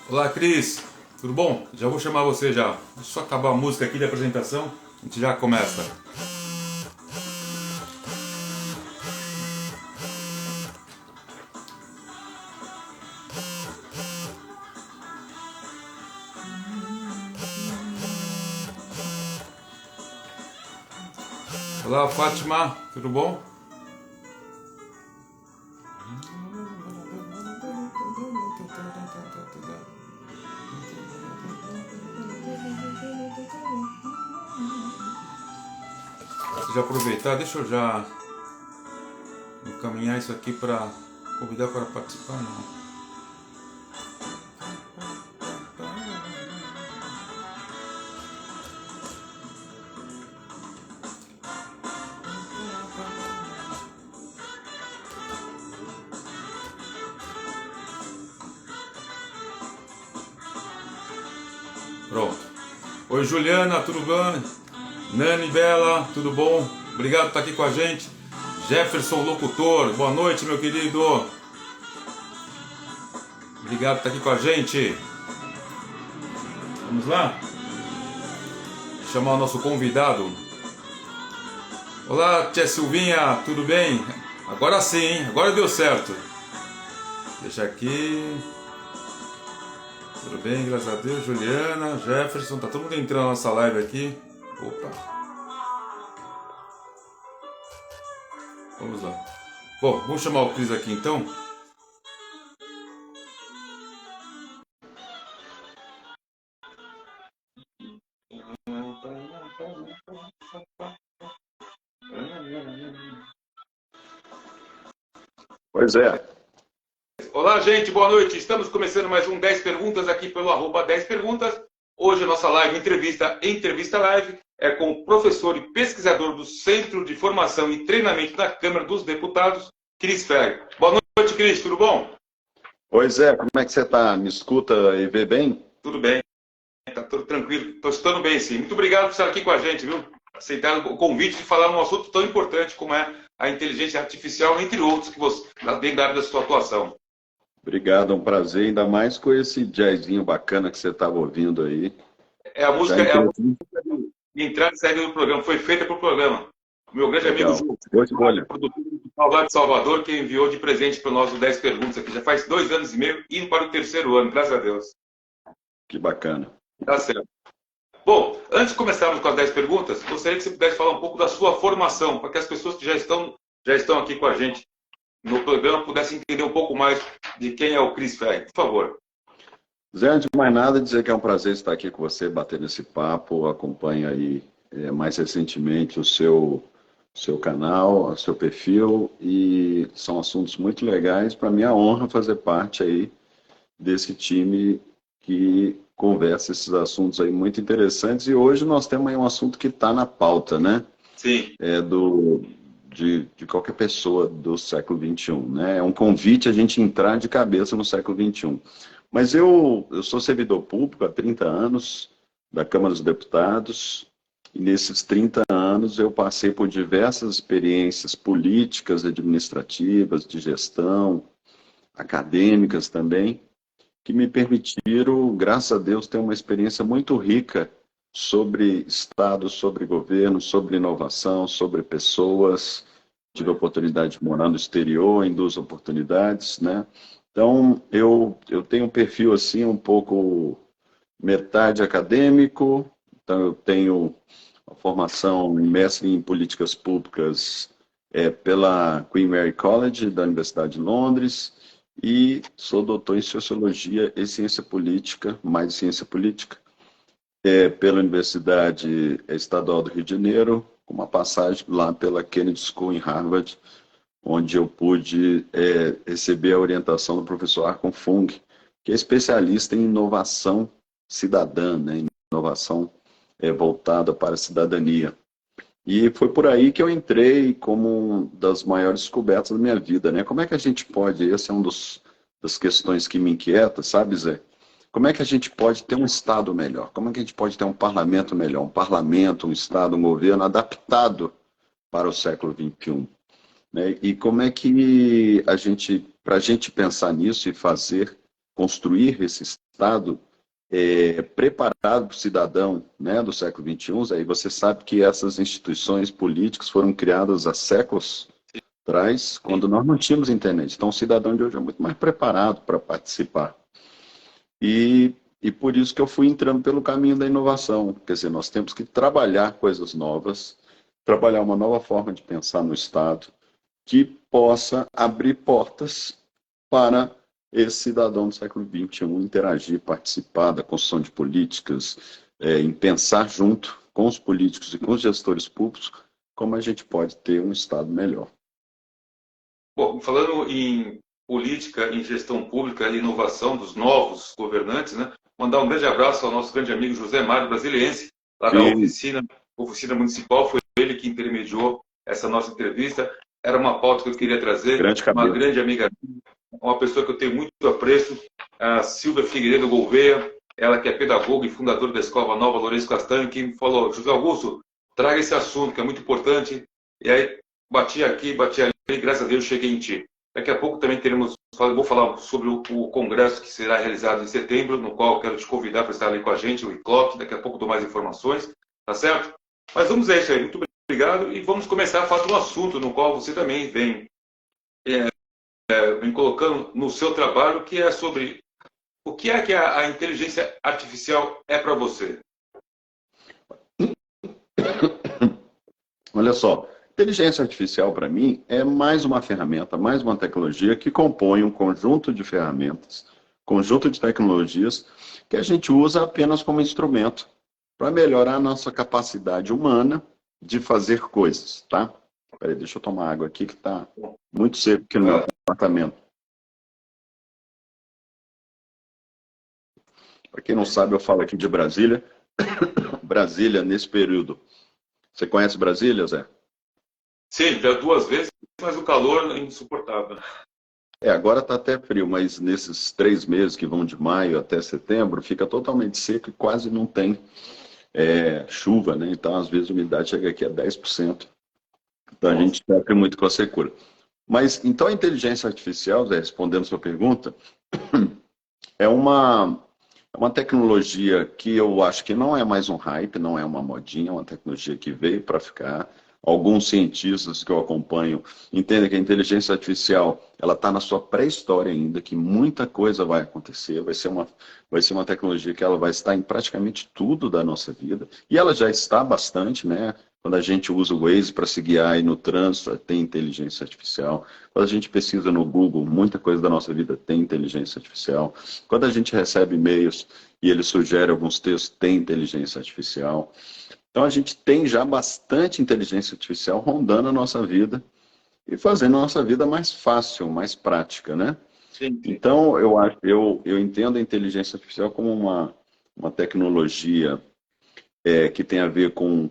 Olá, Cris, tudo bom? Já vou chamar você já. Deixa eu só acabar a música aqui da apresentação, a gente já começa. Olá, Fátima, tudo bom? Deixa eu aproveitar, deixa eu já encaminhar isso aqui para convidar para participar, não. Pronto. Oi, Juliana, tudo bem? Nani, Bela, tudo bom? Obrigado por estar aqui com a gente. Jefferson, locutor, boa noite, meu querido. Obrigado por estar aqui com a gente. Vamos lá? Chamar o nosso convidado. Olá, tia Silvinha, tudo bem? Agora sim, hein? Agora deu certo. Deixa aqui. Tudo bem, graças a Deus. Juliana, Jefferson, tá todo mundo entrando na nossa live aqui. Opa. Vamos lá. Bom, vamos chamar o Cris aqui então. Pois é. Olá, gente, boa noite. Estamos começando mais um 10 Perguntas aqui pelo @10 Perguntas. Hoje a nossa live, entrevista live, é com o professor e pesquisador do Centro de Formação e Treinamento da Câmara dos Deputados, Cris Ferri. Boa noite, Cris, tudo bom? Pois é, como é que você está? Me escuta e vê bem? Tudo bem, tá tudo tranquilo, estou escutando bem sim. Muito obrigado por estar aqui com a gente, viu? Aceitar o convite de falar um assunto tão importante como é a inteligência artificial, entre outros, que você, dentro da área da sua atuação. Obrigado, é um prazer, ainda mais com esse jazzinho bacana que você estava ouvindo aí. É a música de entrada e saída do programa, foi feita para o programa. O meu grande amigo Ju, produtor musical lá de Salvador, que enviou de presente para nós o 10 Perguntas aqui. Já faz 2 anos e meio, indo para o 3º ano, graças a Deus. Que bacana. Tá certo. Bom, antes de começarmos com as 10 perguntas, gostaria que você pudesse falar um pouco da sua formação, para que as pessoas que já estão aqui com a gente no programa pudessem entender um pouco mais de quem é o Cris Ferri. Por favor. Zé, antes de mais nada, dizer que é um prazer estar aqui com você, batendo esse papo. Acompanho aí mais recentemente o seu canal, o seu perfil, e são assuntos muito legais. Para mim é uma honra fazer parte aí desse time que conversa esses assuntos aí muito interessantes. E hoje nós temos aí um assunto que está na pauta, né? Sim. De qualquer pessoa do século XXI, né? É um convite a gente entrar de cabeça no século XXI. Mas eu sou servidor público há 30 anos da Câmara dos Deputados, e nesses 30 anos eu passei por diversas experiências políticas, administrativas, de gestão, acadêmicas também, que me permitiram, graças a Deus, ter uma experiência muito rica sobre Estado, sobre governo, sobre inovação, sobre pessoas. Tive a oportunidade de morar no exterior em 2 oportunidades, né? Então, eu tenho um perfil assim um pouco metade acadêmico. Então, eu tenho a formação em mestre em políticas públicas pela Queen Mary College da Universidade de Londres, e sou doutor em Sociologia e Ciência Política, mais ciência política, pela Universidade Estadual do Rio de Janeiro, com uma passagem lá pela Kennedy School em Harvard, onde eu pude receber a orientação do professor Arcon Fung, que é especialista em inovação cidadã, né? Inovação voltada para a cidadania. E foi por aí que eu entrei como uma das maiores descobertas da minha vida, né? Como é que a gente pode, esse é um dos das questões que me inquietam, sabe, Zé? Como é que a gente pode ter um Estado melhor? Como é que a gente pode ter um parlamento melhor? Um parlamento, um Estado, um governo adaptado para o século XXI? Né? E como é que para a gente pensar nisso e fazer, construir esse Estado preparado para o cidadão, né, do século XXI, aí você sabe que essas instituições políticas foram criadas há séculos atrás, quando nós não tínhamos internet. Então o cidadão de hoje é muito mais preparado para participar. E por isso que eu fui entrando pelo caminho da inovação. Quer dizer, nós temos que trabalhar coisas novas, trabalhar uma nova forma de pensar no Estado, que possa abrir portas para esse cidadão do século XXI interagir, participar da construção de políticas, em pensar junto com os políticos e com os gestores públicos como a gente pode ter um Estado melhor. Bom, falando em política, em gestão pública e inovação dos novos governantes, né? Mandar um grande abraço ao nosso grande amigo José Mário Brasiliense, lá da oficina municipal. Foi ele que intermediou essa nossa entrevista. Era uma pauta que eu queria trazer. Uma grande amiga, uma pessoa que eu tenho muito apreço, a Silvia Figueiredo Gouveia, ela que é pedagoga e fundadora da Escola Nova Lourenço Castanho, que me falou: José Augusto, traga esse assunto que é muito importante. E aí bati aqui, bati ali, e graças a Deus cheguei em ti. Daqui a pouco também vou falar sobre o congresso que será realizado em setembro, no qual eu quero te convidar para estar ali com a gente, o ICLOC. Daqui a pouco dou mais informações, tá certo? Mas vamos a isso aí. Muito obrigado e vamos começar a falar de um assunto no qual você também vem colocando no seu trabalho, que é sobre o que é que a inteligência artificial é para você. Olha só, inteligência artificial para mim é mais uma ferramenta, mais uma tecnologia que compõe um conjunto de ferramentas, conjunto de tecnologias que a gente usa apenas como instrumento para melhorar a nossa capacidade humana de fazer coisas, tá? Peraí, deixa eu tomar água aqui que está muito seco aqui no meu apartamento. Para quem não sabe, eu falo aqui de Brasília. Brasília, nesse período. Você conhece Brasília, Zé? Sim, já 2 vezes, mas o calor é insuportável. Agora está até frio, mas nesses 3 meses que vão de maio até setembro, fica totalmente seco e quase não tem chuva, né? Então, às vezes, a umidade chega aqui a 10%. Então, a gente sofre muito com a secura. Mas, então, a inteligência artificial, Zé, respondendo a sua pergunta, é uma tecnologia que eu acho que não é mais um hype, não é uma modinha, é uma tecnologia que veio para ficar. Alguns cientistas que eu acompanho entendem que a inteligência artificial ela está na sua pré-história ainda, que muita coisa vai acontecer, vai ser uma tecnologia que ela vai estar em praticamente tudo da nossa vida, e ela já está bastante, né? Quando a gente usa o Waze para se guiar aí no trânsito, tem inteligência artificial. Quando a gente pesquisa no Google, muita coisa da nossa vida tem inteligência artificial. Quando a gente recebe e-mails e ele sugere alguns textos, tem inteligência artificial. Então a gente tem já bastante inteligência artificial rondando a nossa vida e fazendo a nossa vida mais fácil, mais prática, né? Sim. Então eu entendo a inteligência artificial como uma tecnologia que tem a ver com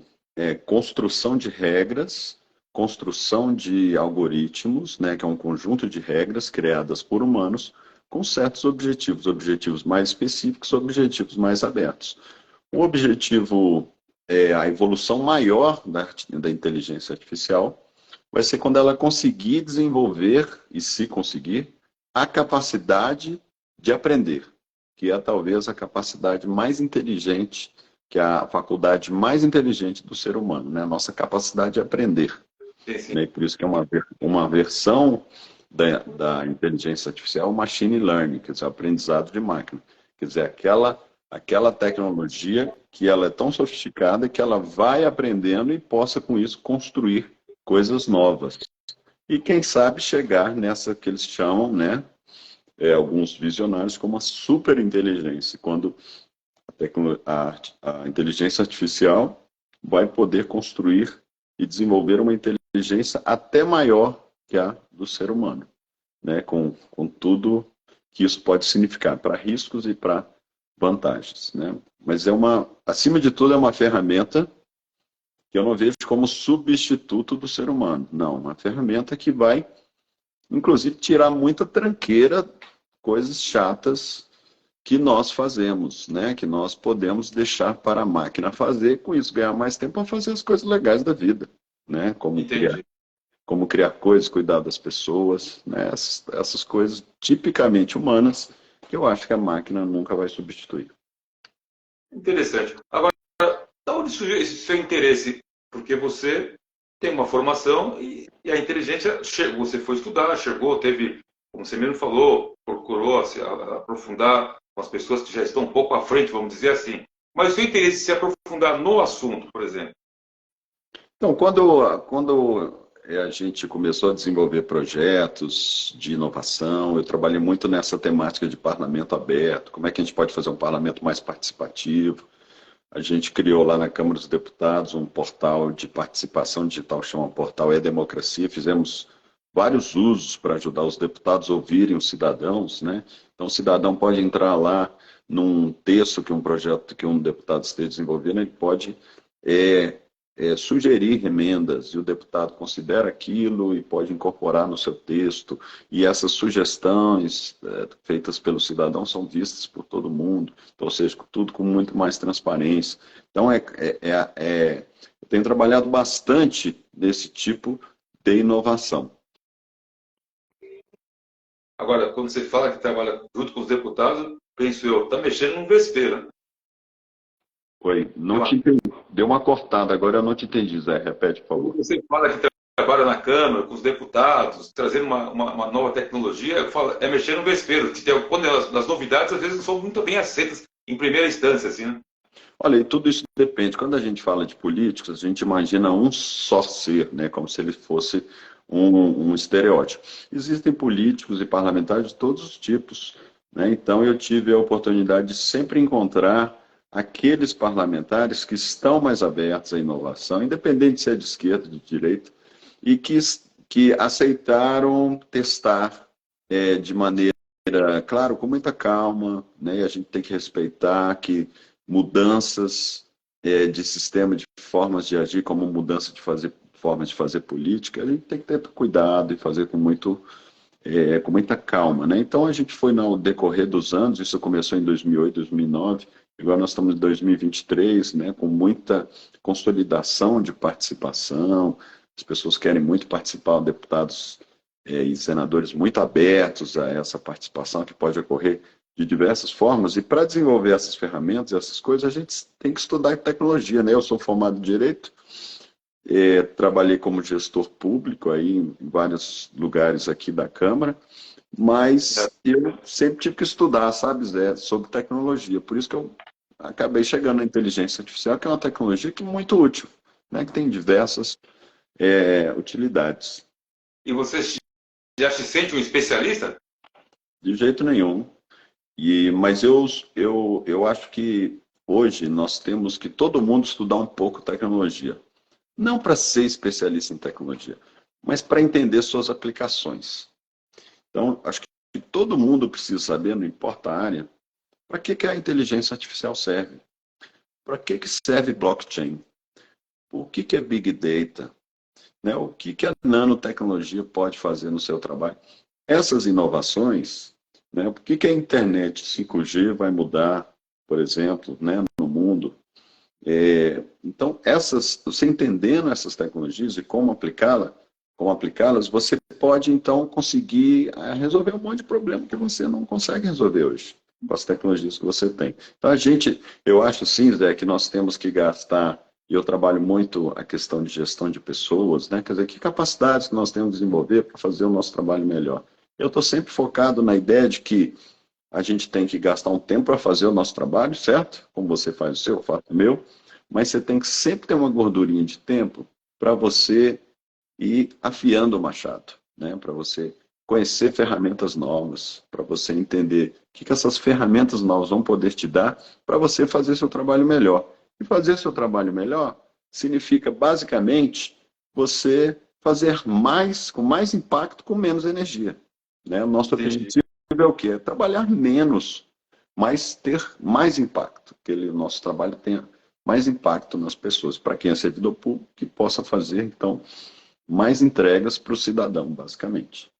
construção de regras, construção de algoritmos, né, que é um conjunto de regras criadas por humanos com certos objetivos mais específicos, objetivos mais abertos. O objetivo, a evolução maior da inteligência artificial vai ser quando ela conseguir desenvolver, e se conseguir, a capacidade de aprender, que é talvez a capacidade mais inteligente, que é a faculdade mais inteligente do ser humano, né? A nossa capacidade de aprender. Sim. Né? Por isso que é uma versão da inteligência artificial, machine learning, quer dizer, aprendizado de máquina. Quer dizer, aquela tecnologia que ela é tão sofisticada que ela vai aprendendo e possa, com isso, construir coisas novas. E, quem sabe, chegar nessa que eles chamam, né, alguns visionários, como a superinteligência, quando a inteligência artificial vai poder construir e desenvolver uma inteligência até maior que a do ser humano, né? Com tudo que isso pode significar para riscos e para vantagens, né? Mas acima de tudo, é uma ferramenta que eu não vejo como substituto do ser humano. Não, uma ferramenta que vai, inclusive, tirar muita tranqueira coisas chatas que nós fazemos, né? Que nós podemos deixar para a máquina fazer, com isso ganhar mais tempo para fazer as coisas legais da vida, né? Entendi. Como criar coisas, cuidar das pessoas, né? Essas coisas tipicamente humanas que eu acho que a máquina nunca vai substituir. Interessante. Agora, da onde surgiu esse seu interesse? Porque você tem uma formação e a inteligência chegou, você foi estudar, chegou, teve, como você mesmo falou, procurou aprofundar com as pessoas que já estão um pouco à frente, vamos dizer assim. Mas o seu interesse em se aprofundar no assunto, por exemplo? Então, quando a gente começou a desenvolver projetos de inovação, eu trabalhei muito nessa temática de parlamento aberto, como é que a gente pode fazer um parlamento mais participativo. A gente criou lá na Câmara dos Deputados um portal de participação digital, chama Portal E-Democracia. Fizemos vários usos para ajudar os deputados a ouvirem os cidadãos, né? Então, o cidadão pode entrar lá num texto que um projeto que um deputado esteja desenvolvendo, ele pode sugerir emendas, e o deputado considera aquilo e pode incorporar no seu texto, e essas sugestões feitas pelo cidadão são vistas por todo mundo, então, ou seja, tudo com muito mais transparência. Então, eu tenho trabalhado bastante nesse tipo de inovação. Agora, quando você fala que trabalha junto com os deputados, penso eu, está mexendo num vespeiro, né? Oi, não te entendi. Deu uma cortada, agora eu não te entendi, Zé. Repete, por favor. Você fala que trabalha na Câmara, com os deputados, trazendo uma nova tecnologia, eu falo, é mexer no vespeiro. Quando as novidades, às vezes, não são muito bem aceitas em primeira instância, assim, né? Olha, e tudo isso depende. Quando a gente fala de políticos, a gente imagina um só ser, né? Como se ele fosse um estereótipo. Existem políticos e parlamentares de todos os tipos, né? Então, eu tive a oportunidade de sempre encontrar aqueles parlamentares que estão mais abertos à inovação, independente se é de esquerda, de direita, e que aceitaram testar de maneira, claro, com muita calma, né? E a gente tem que respeitar que mudanças de sistema, de formas de agir, como mudança de formas de fazer política, a gente tem que ter cuidado e fazer com muita calma, né? Então a gente foi no decorrer dos anos, isso começou em 2008, 2009, agora nós estamos em 2023, né, com muita consolidação de participação, as pessoas querem muito participar, deputados e senadores muito abertos a essa participação que pode ocorrer de diversas formas, e para desenvolver essas ferramentas, essas coisas, a gente tem que estudar tecnologia, né? Eu sou formado em Direito, trabalhei como gestor público aí em vários lugares aqui da Câmara, mas eu sempre tive que estudar, sabe, Zé, sobre tecnologia. Por isso que eu acabei chegando na inteligência artificial, que é uma tecnologia que é muito útil, né, que tem diversas utilidades. E você já se sente um especialista? De jeito nenhum. Mas eu acho que hoje nós temos que todo mundo estudar um pouco tecnologia. Não para ser especialista em tecnologia, mas para entender suas aplicações. Então, acho que todo mundo precisa saber, não importa a área, para que a inteligência artificial serve? Para que serve blockchain? O que é Big Data? Né? O que a nanotecnologia pode fazer no seu trabalho? Essas inovações, né? O que a internet 5G vai mudar, por exemplo, né, no mundo? Então, você entendendo essas tecnologias e como aplicá-las, você pode, então, conseguir resolver um monte de problema que você não consegue resolver hoje, com as tecnologias que você tem. Então, eu acho sim, Zé, que nós temos que gastar, e eu trabalho muito a questão de gestão de pessoas, né? Quer dizer, que capacidades que nós temos de desenvolver para fazer o nosso trabalho melhor. Eu estou sempre focado na ideia de que a gente tem que gastar um tempo para fazer o nosso trabalho, certo? Como você faz o seu, eu faço o meu, mas você tem que sempre ter uma gordurinha de tempo para você ir afiando o machado, né? Para você conhecer ferramentas novas, para você entender o que essas ferramentas novas vão poder te dar para você fazer seu trabalho melhor. E fazer seu trabalho melhor significa, basicamente, você fazer mais, com mais impacto, com menos energia. Né? O nosso objetivo é o quê? É trabalhar menos, mas ter mais impacto, que o nosso trabalho tenha mais impacto nas pessoas, para quem é servidor público, que possa fazer, então, mais entregas para o cidadão, basicamente.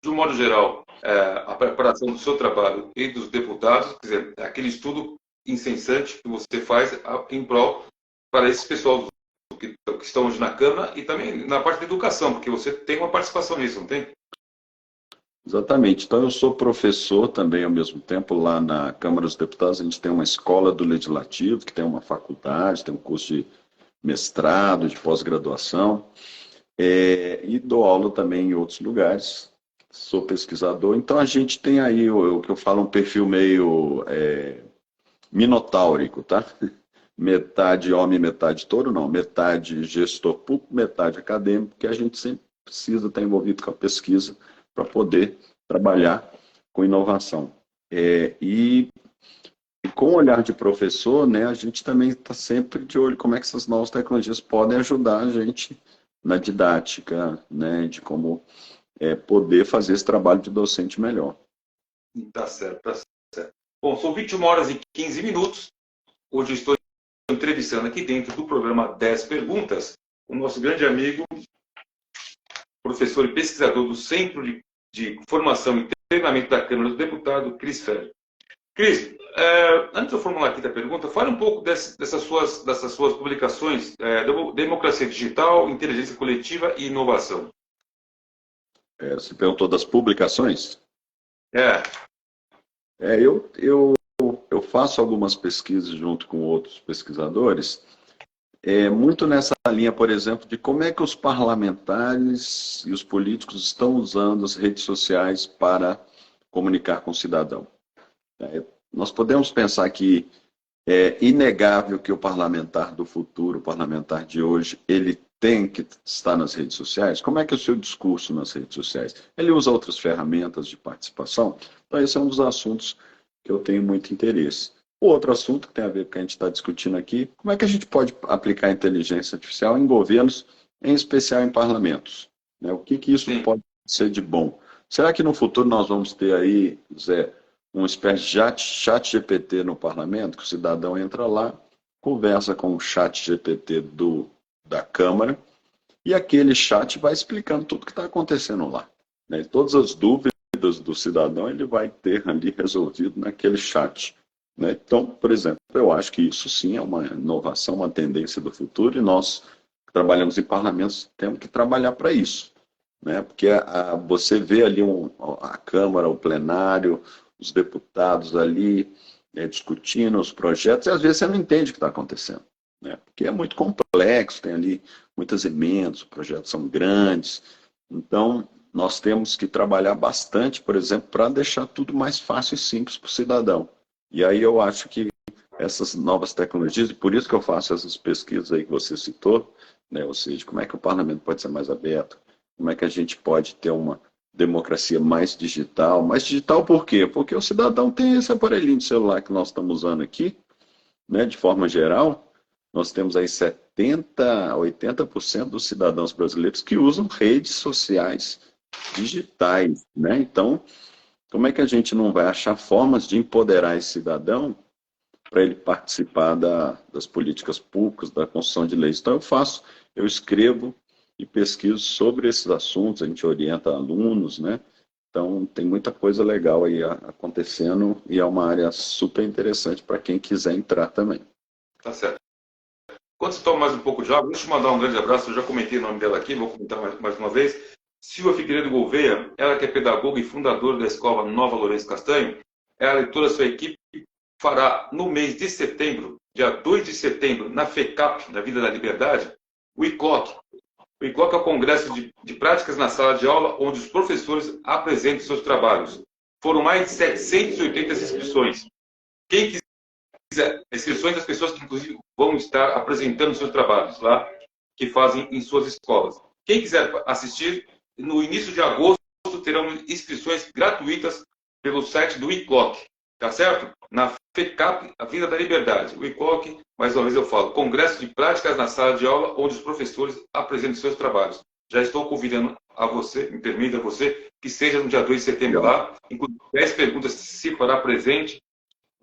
De um modo geral, a preparação do seu trabalho e dos deputados, quer dizer, aquele estudo incessante que você faz em prol para esses pessoal que estão hoje na Câmara e também na parte da educação, porque você tem uma participação nisso, não tem? Exatamente. Então, eu sou professor também ao mesmo tempo. Lá na Câmara dos Deputados, a gente tem uma escola do Legislativo, que tem uma faculdade, tem um curso de mestrado, de pós-graduação, e dou aula também em outros lugares. Sou pesquisador. Então, a gente tem aí o que eu falo, um perfil meio minotáurico, tá? Metade homem, metade touro, não. Metade gestor público, metade acadêmico, que a gente sempre precisa estar envolvido com a pesquisa para poder trabalhar com inovação. E com o olhar de professor, né, a gente também está sempre de olho como é que essas novas tecnologias podem ajudar a gente na didática, né, de como poder fazer esse trabalho de docente melhor. Tá certo, tá certo. Bom, são 21 horas e 15 minutos. Hoje eu estou entrevistando aqui dentro do programa 10 Perguntas o nosso grande amigo, professor e pesquisador do Centro de Formação e Treinamento da Câmara dos Deputados, Cris Ferri. Cris, antes de eu formular aqui a pergunta, fale um pouco dessas suas publicações, Democracia Digital, Inteligência Coletiva e Inovação. Você perguntou das publicações? É. Eu faço algumas pesquisas junto com outros pesquisadores, muito nessa linha, por exemplo, de como é que os parlamentares e os políticos estão usando as redes sociais para comunicar com o cidadão. Nós podemos pensar que é inegável que o parlamentar do futuro, o parlamentar de hoje, ele tem que estar nas redes sociais. Como é que é o seu discurso nas redes sociais? Ele usa outras ferramentas de participação? Então, esse é um dos assuntos que eu tenho muito interesse. O outro assunto que tem a ver com o que a gente está discutindo aqui, como é que a gente pode aplicar a inteligência artificial em governos, em especial em parlamentos? Né? O que isso pode ser de bom? Será que no futuro nós vamos ter aí, Zé, uma espécie de chat GPT no parlamento, que o cidadão entra lá, conversa com o chat GPT da Câmara, e aquele chat vai explicando tudo o que está acontecendo lá. Né? Todas as dúvidas do cidadão ele vai ter ali resolvido naquele chat. Né? Então, por exemplo, eu acho que isso sim é uma inovação, uma tendência do futuro, e nós que trabalhamos em parlamentos temos que trabalhar para isso. Né? Porque você vê ali a Câmara, o plenário, os deputados ali discutindo os projetos, e às vezes você não entende o que está acontecendo. Né? Porque é muito complexo, tem ali muitas emendas, os projetos são grandes. Então, nós temos que trabalhar bastante, por exemplo, para deixar tudo mais fácil e simples para o cidadão. E aí eu acho que essas novas tecnologias, e por isso que eu faço essas pesquisas aí que você citou, né? Ou seja, como é que o parlamento pode ser mais aberto, como é que a gente pode ter uma democracia mais digital. Mais digital por quê? Porque o cidadão tem esse aparelhinho de celular que nós estamos usando aqui, né? De forma geral, nós temos aí 70% a 80% dos cidadãos brasileiros que usam redes sociais digitais, né? Então, como é que a gente não vai achar formas de empoderar esse cidadão para ele participar das políticas públicas, da construção de leis? Então, eu escrevo e pesquiso sobre esses assuntos, a gente orienta alunos, né? Então, tem muita coisa legal aí acontecendo e é uma área super interessante para quem quiser entrar também. Tá certo. Quando você toma mais um pouco de água, deixa eu mandar um grande abraço, eu já comentei o nome dela aqui, vou comentar mais uma vez. Silvia Figueiredo Gouveia, ela que é pedagoga e fundadora da Escola Nova Lourenço Castanho, ela e toda a sua equipe fará no mês de setembro, dia 2 de setembro, na FECAP, na Vida da Liberdade, o ICLOC. O ICLOC é o Congresso de Práticas na Sala de Aula, onde os professores apresentam seus trabalhos. Foram mais de 780 inscrições. Quem quiser, inscrições das pessoas que, inclusive, vão estar apresentando seus trabalhos lá, que fazem em suas escolas. Quem quiser assistir, no início de agosto, terão inscrições gratuitas pelo site do ICLOC, tá certo? Na FECAP, a Vida da Liberdade. O ICLOC, mais uma vez eu falo, Congresso de Práticas na Sala de Aula, onde os professores apresentam seus trabalhos. Já estou convidando a você, me permita a você, que seja no dia 2 de setembro lá, inclusive 10 perguntas se fará presente,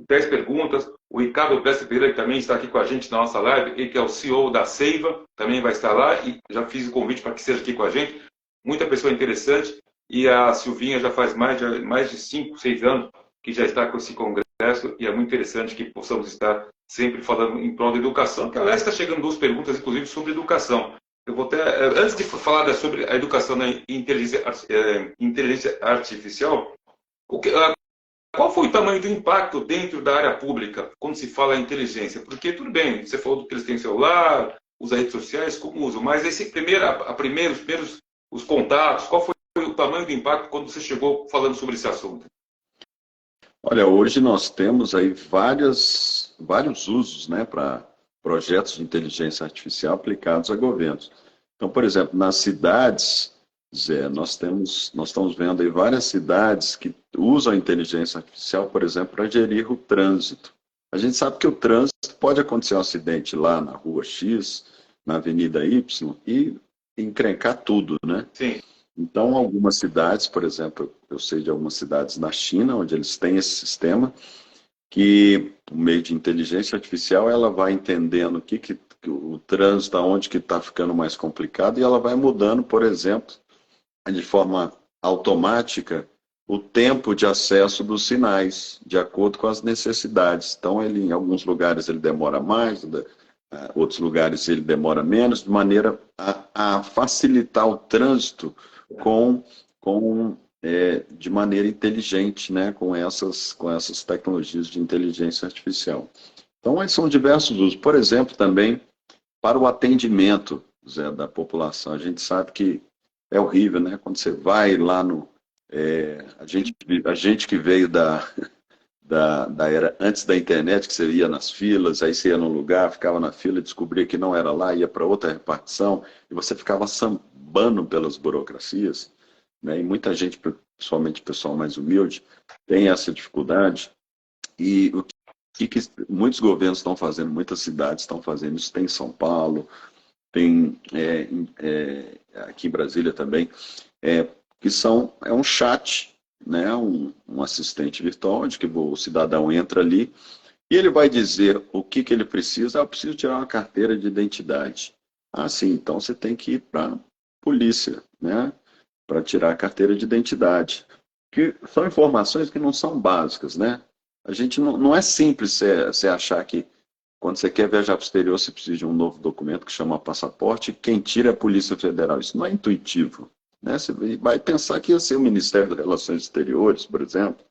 10 perguntas. O Ricardo Prestes Pereira, que também está aqui com a gente na nossa live, ele que é o CEO da Seiva, também vai estar lá, e já fiz o convite para que seja aqui com a gente. Muita pessoa interessante. e a Silvinha já faz mais de 5, 6 anos que já está com esse congresso, e é muito interessante que possamos estar sempre falando em prol da educação, que aliás está chegando 2 perguntas, inclusive, sobre educação. Eu vou até, antes de falar sobre a educação na inteligência artificial, qual foi o tamanho do impacto dentro da área pública quando se fala em inteligência? Porque, tudo bem, você falou que eles têm celular, usam redes sociais, como usam, mas os primeiros os contatos, qual foi o tamanho do impacto quando você chegou falando sobre esse assunto? Olha, hoje nós temos aí vários usos, né, para projetos de inteligência artificial aplicados a governos. Então, por exemplo, nas cidades, Zé, nós estamos vendo aí várias cidades que usam a inteligência artificial, por exemplo, para gerir o trânsito. A gente sabe que o trânsito pode acontecer um acidente lá na rua X, na avenida Y, e encrencar tudo, né? Sim. Então, algumas cidades, por exemplo, eu sei de algumas cidades na China, onde eles têm esse sistema, que, por meio de inteligência artificial, ela vai entendendo que o trânsito, aonde que está ficando mais complicado, e ela vai mudando, por exemplo, de forma automática, o tempo de acesso dos sinais, de acordo com as necessidades. Então, em alguns lugares ele demora mais, outros lugares ele demora menos, de maneira a facilitar o trânsito de maneira inteligente, né, com essas tecnologias de inteligência artificial. Então, são diversos usos. Por exemplo, também para o atendimento, Zé, da população. A gente sabe que é horrível, né? Quando você vai lá a gente que veio da era antes da internet, que você ia nas filas, aí você ia num lugar, ficava na fila, descobria que não era lá, ia para outra repartição, e você ficava sambando pelas burocracias, né? E muita gente, principalmente o pessoal mais humilde, tem essa dificuldade. E o que muitos governos estão fazendo, muitas cidades estão fazendo isso, tem em São Paulo, tem aqui em Brasília também, que é um chat, né, um assistente virtual, onde que o cidadão entra ali e ele vai dizer o que ele precisa. Eu preciso tirar uma carteira de identidade. Ah, sim, então você tem que ir para a polícia, né, para tirar a carteira de identidade. Que são informações que não são básicas, né? A gente não é simples você achar que quando você quer viajar para o exterior, você precisa de um novo documento que chama passaporte, e quem tira é a Polícia Federal. Isso não é intuitivo, né? Você vai pensar que ia ser o Ministério das Relações Exteriores, por exemplo,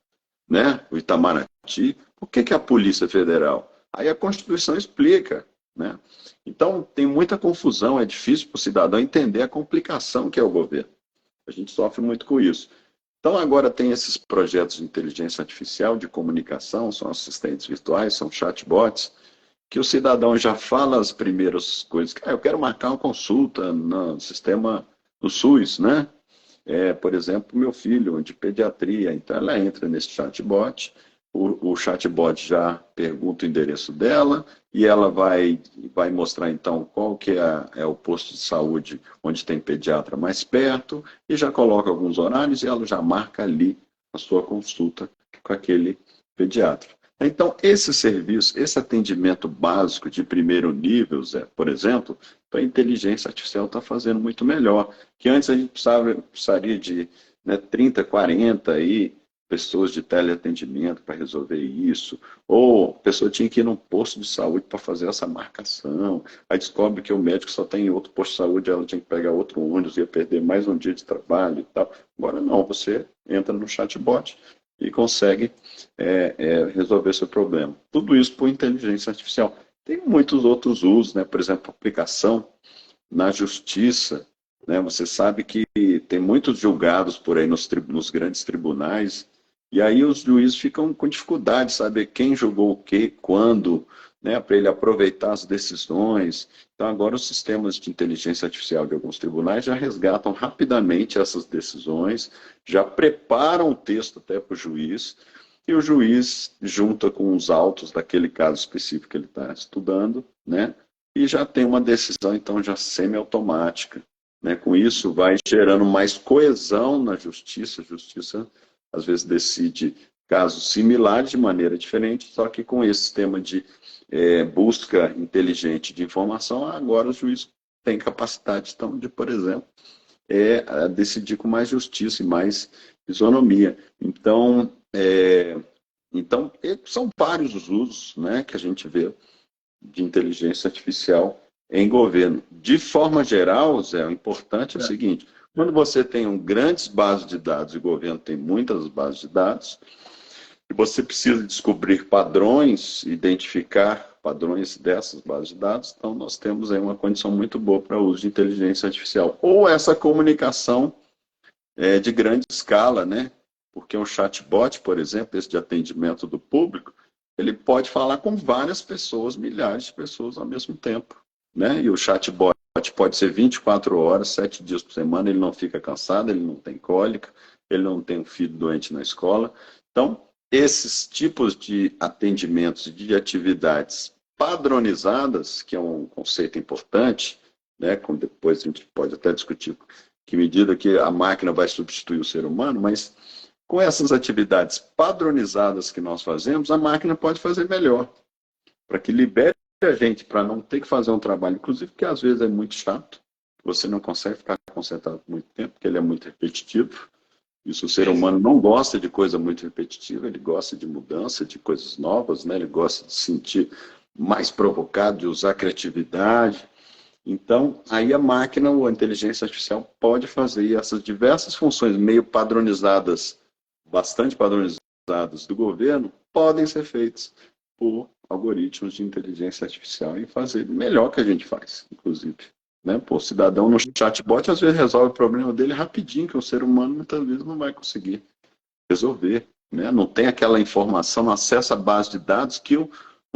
né? O Itamaraty. Por que a Polícia Federal? Aí a Constituição explica, né? Então, tem muita confusão, é difícil para o cidadão entender a complicação que é o governo. A gente sofre muito com isso. Então, agora tem esses projetos de inteligência artificial, de comunicação, são assistentes virtuais, são chatbots, que o cidadão já fala as primeiras coisas. Eu quero marcar uma consulta no sistema do SUS, né? Por exemplo, meu filho, de pediatria. Então, ela entra nesse chatbot, o chatbot já pergunta o endereço dela e ela vai mostrar, então, qual que é o posto de saúde onde tem pediatra mais perto e já coloca alguns horários e ela já marca ali a sua consulta com aquele pediatra. Então, esse serviço, esse atendimento básico de primeiro nível, Zé, por exemplo, a inteligência artificial está fazendo muito melhor. Que antes a gente precisaria de 30, 40 pessoas de teleatendimento para resolver isso, ou a pessoa tinha que ir num posto de saúde para fazer essa marcação, aí descobre que o médico só tem outro posto de saúde, ela tinha que pegar outro ônibus, ia perder mais um dia de trabalho e tal. Agora não, você entra no chatbot e consegue resolver seu problema. Tudo isso por inteligência artificial. Tem muitos outros usos, né? Por exemplo, aplicação na justiça, né? Você sabe que tem muitos julgados por aí nos grandes tribunais, e aí os juízes ficam com dificuldade de saber quem julgou o quê, quando, né? Para ele aproveitar as decisões. Então agora os sistemas de inteligência artificial de alguns tribunais já resgatam rapidamente essas decisões, já preparam o texto até para o juiz, e o juiz junta com os autos daquele caso específico que ele está estudando, né? E já tem uma decisão, então, já semi-automática, né? Com isso, vai gerando mais coesão na justiça. A justiça, às vezes, decide casos similares de maneira diferente, só que com esse sistema de busca inteligente de informação, agora o juiz tem capacidade, então, de, por exemplo, é decidir com mais justiça e mais isonomia. Então, são vários os usos, né, que a gente vê de inteligência artificial em governo. De forma geral, Zé, o importante é o seguinte: quando você tem grandes bases de dados, e o governo tem muitas bases de dados, e você precisa descobrir padrões, identificar padrões dessas bases de dados, então nós temos aí uma condição muito boa para o uso de inteligência artificial. Ou essa comunicação de grande escala, né? Porque um chatbot, por exemplo, esse de atendimento do público, ele pode falar com várias pessoas, milhares de pessoas ao mesmo tempo, né? E o chatbot pode ser 24 horas, 7 dias por semana, ele não fica cansado, ele não tem cólica, ele não tem um filho doente na escola. Então, esses tipos de atendimentos e de atividades padronizadas, que é um conceito importante, né? Como depois a gente pode até discutir que medida que a máquina vai substituir o ser humano, mas com essas atividades padronizadas que nós fazemos, a máquina pode fazer melhor, para que libere a gente para não ter que fazer um trabalho, inclusive que às vezes é muito chato, você não consegue ficar concentrado por muito tempo, porque ele é muito repetitivo. Isso, o ser humano não gosta de coisa muito repetitiva, ele gosta de mudança, de coisas novas, né? Ele gosta de se sentir mais provocado, de usar criatividade. Então, aí a máquina ou a inteligência artificial pode fazer essas diversas funções meio padronizadas, bastante padronizadas do governo, podem ser feitas por algoritmos de inteligência artificial e fazer melhor que a gente faz, inclusive. Né? Pô, o cidadão no chatbot às vezes resolve o problema dele rapidinho, que o ser humano muitas vezes não vai conseguir resolver. Né? Não tem aquela informação, não acessa a base de dados que um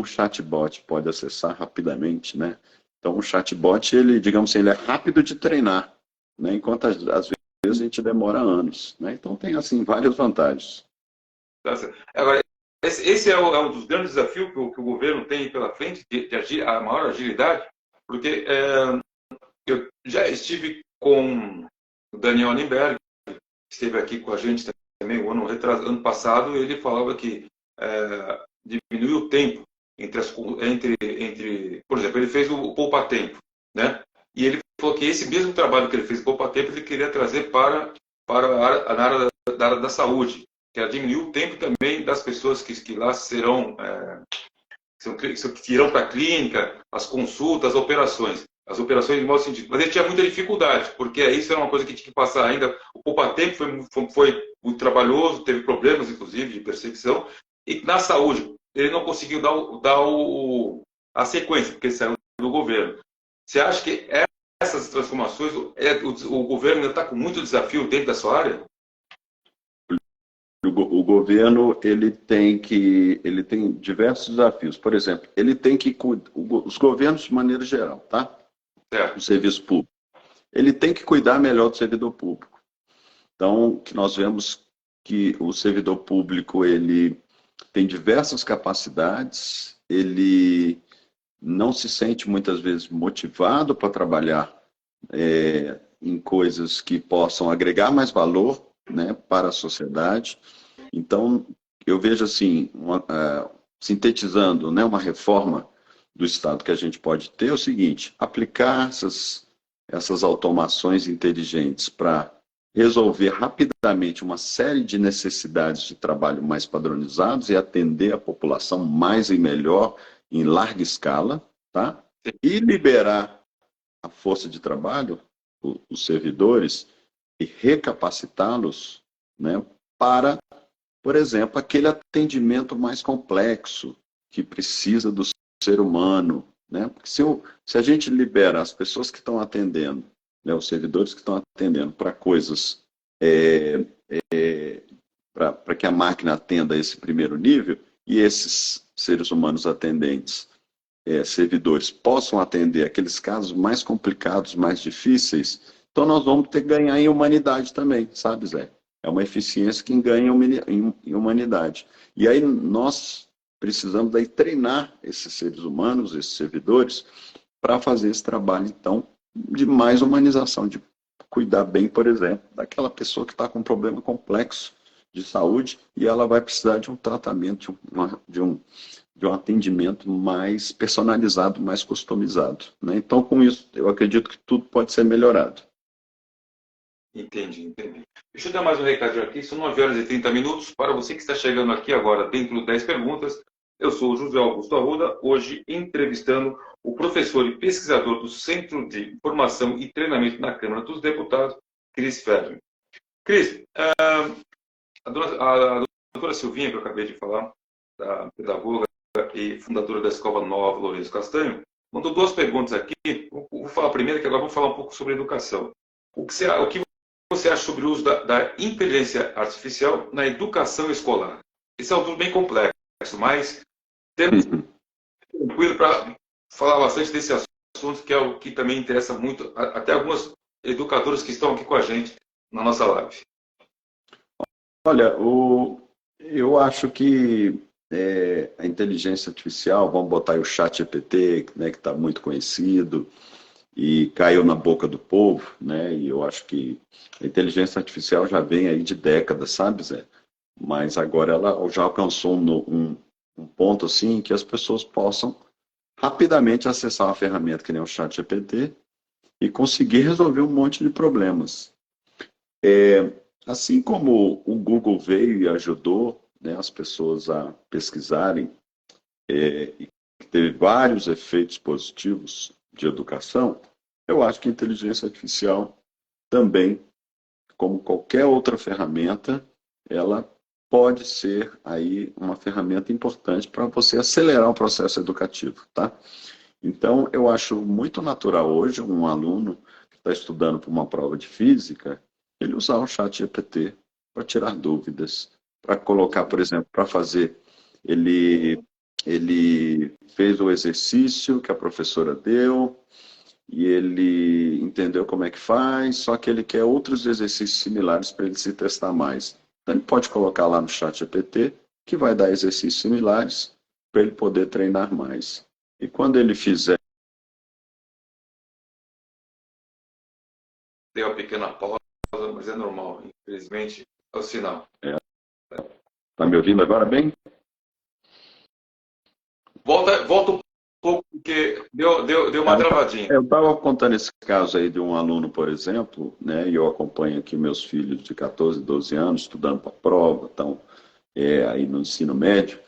chatbot pode acessar rapidamente. Né? Então o chatbot, ele, digamos assim, ele é rápido de treinar, né? Enquanto às vezes a gente demora anos. Né? Então tem assim várias vantagens. Agora, esse é um dos grandes desafios que o governo tem pela frente, de agir, a maior agilidade, porque eu já estive com o Daniel Annenberg, que esteve aqui com a gente também ano passado, e ele falava que diminuiu o tempo por exemplo, ele fez o poupa-tempo, né? E ele falou que esse mesmo trabalho que ele fez, o poupa-tempo, ele queria trazer para a área da saúde, que é diminuir o tempo também das pessoas que lá serão, que irão para a clínica, as consultas, as operações. As operações em modo sentido. Mas ele tinha muita dificuldade, porque isso era uma coisa que tinha que passar ainda. O poupa-tempo foi muito trabalhoso, teve problemas, inclusive, de perseguição. E na saúde, ele não conseguiu dar a sequência, porque ele saiu do governo. Você acha que essas transformações, o governo ainda está com muito desafio dentro da sua área? O governo ele tem diversos desafios. Por exemplo, ele tem que os governos de maneira geral, tá? O serviço público. Ele tem que cuidar melhor do servidor público. Então, nós vemos que o servidor público ele tem diversas capacidades, ele não se sente muitas vezes motivado para trabalhar em coisas que possam agregar mais valor, né, para a sociedade. Então, eu vejo assim, sintetizando, né, uma reforma do Estado que a gente pode ter é o seguinte: aplicar essas automações inteligentes para resolver rapidamente uma série de necessidades de trabalho mais padronizados e atender a população mais e melhor em larga escala, tá? E liberar a força de trabalho, os servidores, e recapacitá-los, né, para, por exemplo, aquele atendimento mais complexo que precisa do ser humano, né? Porque se a gente libera as pessoas que estão atendendo, né, os servidores que estão atendendo para coisas, para que a máquina atenda a esse primeiro nível, e esses seres humanos atendentes, servidores, possam atender aqueles casos mais complicados, mais difíceis, então nós vamos ter que ganhar em humanidade também, sabe, Zé? É uma eficiência que ganha em humanidade. E aí nós precisamos daí treinar esses seres humanos, esses servidores, para fazer esse trabalho, então, de mais humanização, de cuidar bem, por exemplo, daquela pessoa que está com um problema complexo de saúde e ela vai precisar de um tratamento, de um atendimento mais personalizado, mais customizado. Né? Então, com isso, eu acredito que tudo pode ser melhorado. Entendi, entendi. Deixa eu dar mais um recadinho aqui. São 9 horas e 30 minutos. Para você que está chegando aqui agora dentro do 10 perguntas, eu sou o José Augusto Arruda, hoje entrevistando o professor e pesquisador do Centro de Formação e Treinamento na Câmara dos Deputados, Cris Ferri. Cris, a doutora Silvinha, que eu acabei de falar, da pedagoga e fundadora da Escola Nova Lourenço Castanho, mandou duas perguntas aqui. Vou falar primeiro, que agora vamos falar um pouco sobre educação. O que você acha sobre o uso da inteligência artificial na educação escolar? Esse é um assunto bem complexo, mas temos tranquilo para falar bastante desse assunto, que é o que também interessa muito até algumas educadoras que estão aqui com a gente na nossa live. Olha, eu acho que a inteligência artificial, vamos botar aí o ChatGPT, né, que está muito conhecido e caiu na boca do povo, né? E eu acho que a inteligência artificial já vem aí de décadas, sabe, Zé? Mas agora ela já alcançou um ponto assim que as pessoas possam rapidamente acessar uma ferramenta que nem o ChatGPT e conseguir resolver um monte de problemas. Assim como o Google veio e ajudou, né, as pessoas a pesquisarem, e teve vários efeitos positivos de educação, eu acho que a inteligência artificial também, como qualquer outra ferramenta, ela pode ser aí uma ferramenta importante para você acelerar o processo educativo, tá? Então, eu acho muito natural hoje um aluno que está estudando para uma prova de física, ele usar o ChatGPT para tirar dúvidas, para colocar, por exemplo, para fazer, ele fez o exercício que a professora deu e ele entendeu como é que faz, só que ele quer outros exercícios similares para ele se testar mais. Então, ele pode colocar lá no ChatGPT, que vai dar exercícios similares para ele poder treinar mais. E quando ele fizer... Deu uma pequena pausa, mas é normal. Infelizmente, é o sinal. Tá me ouvindo agora bem? Volta um pouco, porque deu uma travadinha. Eu estava contando esse caso aí de um aluno, por exemplo, né, e eu acompanho aqui meus filhos de 14, 12 anos, estudando para a prova, então, aí no ensino médio,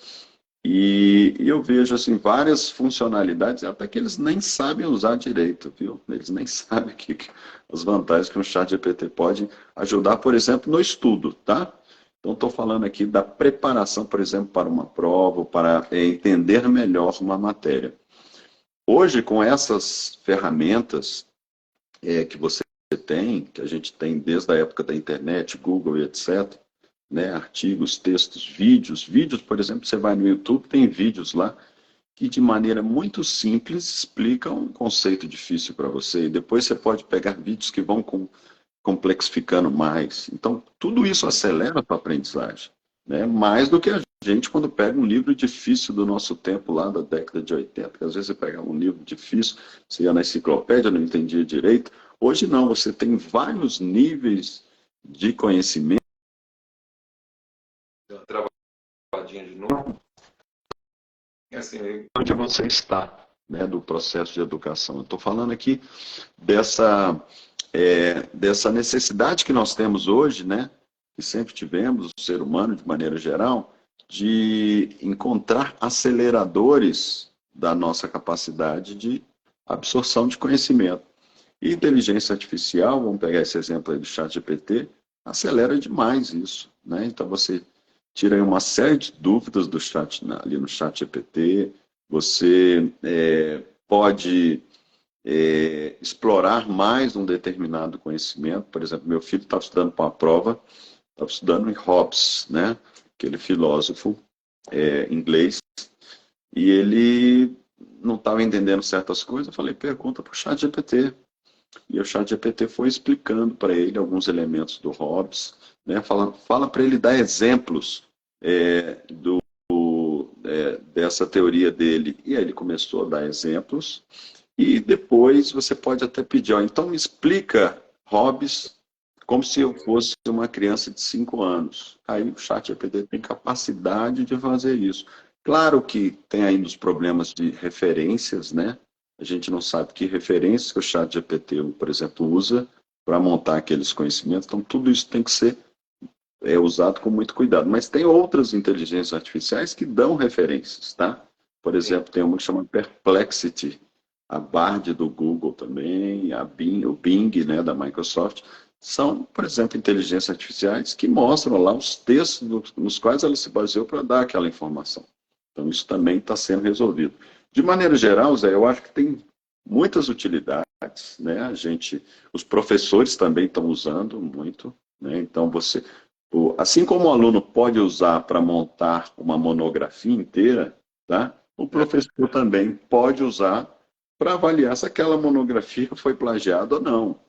e eu vejo assim, várias funcionalidades, até que eles nem sabem usar direito, viu? Eles nem sabem as vantagens que o ChatGPT pode ajudar, por exemplo, no estudo, tá? Então, estou falando aqui da preparação, por exemplo, para uma prova, para entender melhor uma matéria. Hoje, com essas ferramentas que você tem, que a gente tem desde a época da internet, Google e etc., né, artigos, textos, vídeos, por exemplo, você vai no YouTube, tem vídeos lá que de maneira muito simples explicam um conceito difícil para você, e depois você pode pegar vídeos que vão complexificando mais. Então, tudo isso acelera a tua aprendizagem, né? Mais do que a gente quando pega um livro difícil do nosso tempo, lá da década de 80, que às vezes você pegava um livro difícil, você ia na enciclopédia, não entendia direito. Hoje não, você tem vários níveis de conhecimento. Deu uma travadinha de novo. Assim, Onde você está, né, do processo de educação. Eu estou falando aqui dessa necessidade que nós temos hoje, né, que sempre tivemos, o ser humano de maneira geral, de encontrar aceleradores da nossa capacidade de absorção de conhecimento. E inteligência artificial, vamos pegar esse exemplo aí do ChatGPT, acelera demais isso, né? Então você tira aí uma série de dúvidas do chat, ali no ChatGPT, você pode explorar mais um determinado conhecimento. Por exemplo, meu filho estava estudando para uma prova, estava estudando em Hobbes, né? Aquele filósofo inglês, e ele não estava entendendo certas coisas. Eu falei, pergunta para o ChatGPT. E o ChatGPT foi explicando para ele alguns elementos do Hobbes, né? Fala para ele dar exemplos dessa teoria dele. E aí ele começou a dar exemplos. E depois você pode até pedir, então me explica Hobbes como se eu fosse uma criança de 5 anos. Aí o ChatGPT tem capacidade de fazer isso. Claro que tem ainda os problemas de referências, né? A gente não sabe que referências que o ChatGPT, por exemplo, usa para montar aqueles conhecimentos. Então, tudo isso tem que ser usado com muito cuidado. Mas tem outras inteligências artificiais que dão referências, tá? Por exemplo, tem uma que chama Perplexity, a Bard do Google também, o Bing, né, da Microsoft. São, por exemplo, inteligências artificiais que mostram lá os textos nos quais ela se baseou para dar aquela informação. Então, isso também está sendo resolvido. De maneira geral, Zé, eu acho que tem muitas utilidades, né? Os professores também estão usando muito, né? Então, assim como o aluno pode usar para montar uma monografia inteira, tá? O professor também pode usar para avaliar se aquela monografia foi plagiada ou não,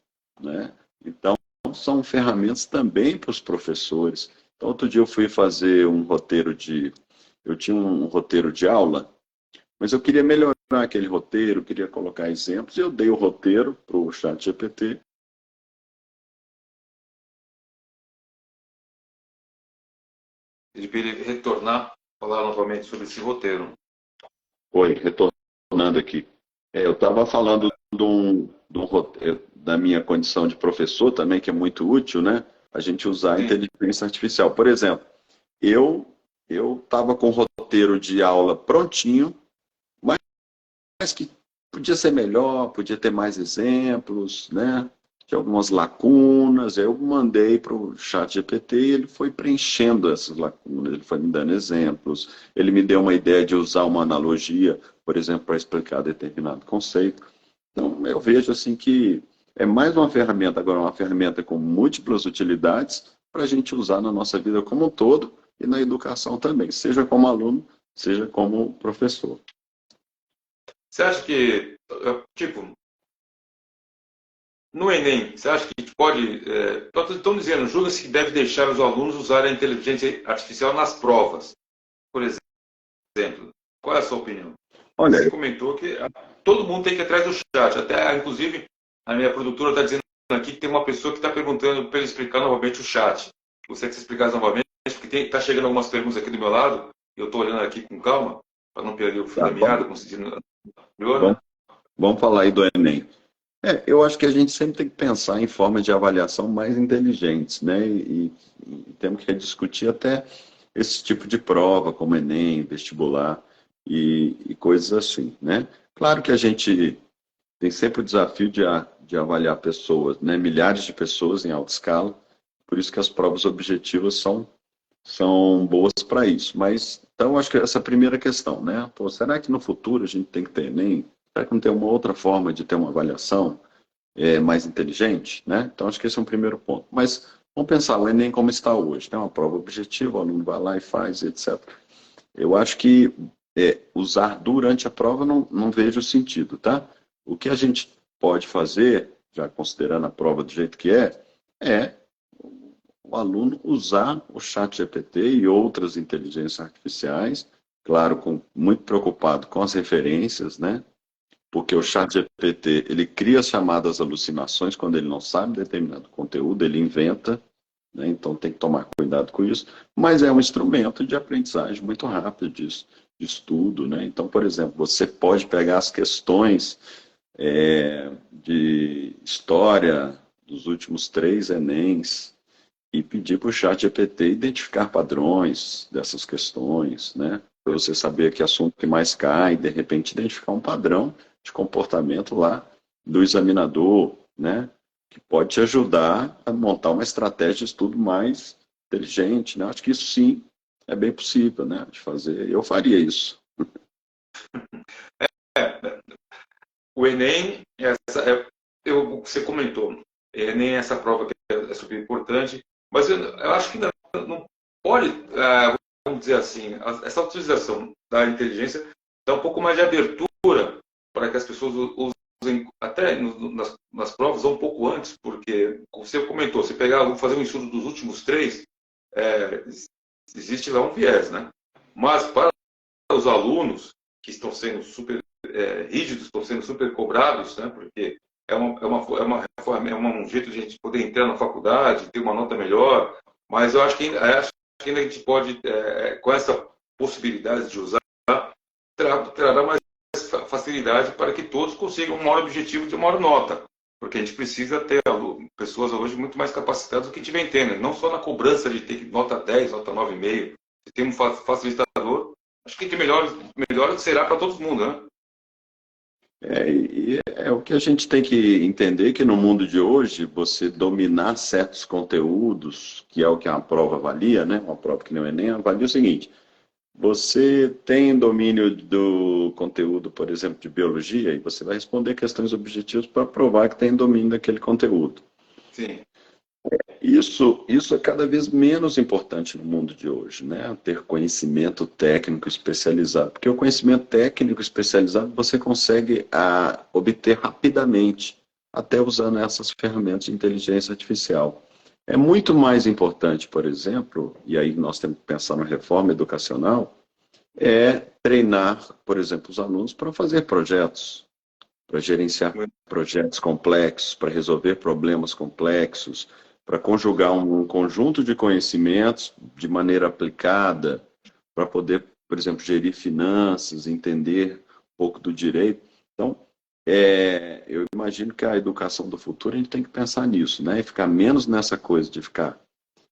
né? Então, são ferramentas também para os professores. Então, outro dia eu fui fazer eu tinha um roteiro de aula, mas eu queria melhorar aquele roteiro, queria colocar exemplos, e eu dei o roteiro para o ChatGPT. Ele para ele retornar, falar novamente sobre esse roteiro. Oi, retornando aqui. Eu estava falando de um roteiro, da minha condição de professor também, que é muito útil, né? A gente usar a Sim. inteligência artificial. Por exemplo, eu estava com o roteiro de aula prontinho, mas que podia ser melhor, podia ter mais exemplos, né? Tinha algumas lacunas. Eu mandei para o ChatGPT e ele foi preenchendo essas lacunas, ele foi me dando exemplos, ele me deu uma ideia de usar uma analogia, por exemplo, para explicar determinado conceito. Então, eu vejo assim que é mais uma ferramenta, agora uma ferramenta com múltiplas utilidades para a gente usar na nossa vida como um todo e na educação também, seja como aluno, seja como professor. Você acha que, tipo, no Enem, você acha que pode... Estão dizendo, julga-se que deve deixar os alunos usarem a inteligência artificial nas provas, por exemplo. Qual é a sua opinião? Olha, Você comentou que todo mundo tem que ir atrás do chat. Até, inclusive, a minha produtora está dizendo aqui que tem uma pessoa que está perguntando para ele explicar novamente o chat. Você que se explicar novamente, porque está chegando algumas perguntas aqui do meu lado, e eu estou olhando aqui com calma, para não perder o fio tá, da meada, como se diz na anterior, vamos, né? vamos falar aí do Enem. Eu acho que a gente sempre tem que pensar em formas de avaliação mais inteligentes, né? E temos que discutir até esse tipo de prova, como Enem, vestibular e coisas assim, né? Claro que a gente tem sempre o desafio de avaliar pessoas, né? Milhares de pessoas em alta escala, por isso que as provas objetivas são boas para isso. Mas, então, acho que essa é a primeira questão, né? Pô, será que no futuro a gente tem que ter Enem? Será que não tem uma outra forma de ter uma avaliação mais inteligente, né? Então, acho que esse é um primeiro ponto. Mas vamos pensar o Enem como está hoje. Tem uma prova objetiva, o aluno vai lá e faz, etc. Eu acho que usar durante a prova não vejo sentido, tá? O que a gente pode fazer, já considerando a prova do jeito que é o aluno usar o ChatGPT e outras inteligências artificiais, claro, muito preocupado com as referências, né? Porque o ChatGPT, ele cria as chamadas alucinações quando ele não sabe determinado conteúdo, ele inventa, né? Então tem que tomar cuidado com isso, mas é um instrumento de aprendizagem muito rápido de estudo, né? Então, por exemplo, você pode pegar as questões de história dos últimos 3 Enems e pedir para o ChatGPT identificar padrões dessas questões, né? Para você saber que assunto que mais cai, de repente identificar um padrão de comportamento lá do examinador, né? Que pode te ajudar a montar uma estratégia de estudo mais inteligente, né? Acho que isso sim é bem possível, né? De fazer. Eu faria isso. O Enem, você comentou, Enem é essa prova que é super importante, mas eu acho que não pode, vamos dizer assim, essa utilização da inteligência dá um pouco mais de abertura para que as pessoas usem até nas provas um pouco antes, porque, como você comentou, se pegar, vamos fazer um estudo dos últimos 3, existe lá um viés, né? Mas para os alunos que estão sendo super rígidos, estão sendo super cobrados, né? Porque um jeito de a gente poder entrar na faculdade, ter uma nota melhor, mas eu acho que ainda a gente pode, com essa possibilidade de usar, trará mais facilidade para que todos consigam um maior objetivo de uma maior nota. Porque a gente precisa ter pessoas hoje muito mais capacitadas do que a gente vem tendo, não só na cobrança de ter nota 10, nota 9,5. Se tem um facilitador, acho que melhor será para todo mundo, né? É o que a gente tem que entender, que no mundo de hoje, você dominar certos conteúdos, que é o que a prova avalia, né? Uma prova que não é nem avalia o seguinte: você tem domínio do conteúdo, por exemplo, de biologia, e você vai responder questões objetivas para provar que tem domínio daquele conteúdo. Sim. Isso é cada vez menos importante no mundo de hoje, né? Ter conhecimento técnico especializado. Porque o conhecimento técnico especializado você consegue obter rapidamente, até usando essas ferramentas de inteligência artificial. É muito mais importante, por exemplo, e aí nós temos que pensar na reforma educacional, é treinar, por exemplo, os alunos para fazer projetos, para gerenciar projetos complexos, para resolver problemas complexos, para conjugar um conjunto de conhecimentos de maneira aplicada, para poder, por exemplo, gerir finanças, entender um pouco do direito. Então, eu imagino que a educação do futuro a gente tem que pensar nisso, né? E ficar menos nessa coisa de ficar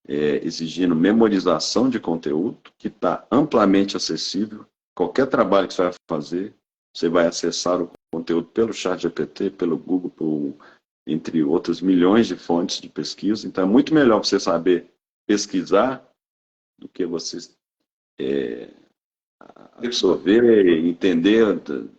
exigindo memorização de conteúdo, que está amplamente acessível. Qualquer trabalho que você vai fazer, você vai acessar o conteúdo pelo ChatGPT, pelo Google, entre outras milhões de fontes de pesquisa. Então, é muito melhor você saber pesquisar do que você absorver e entender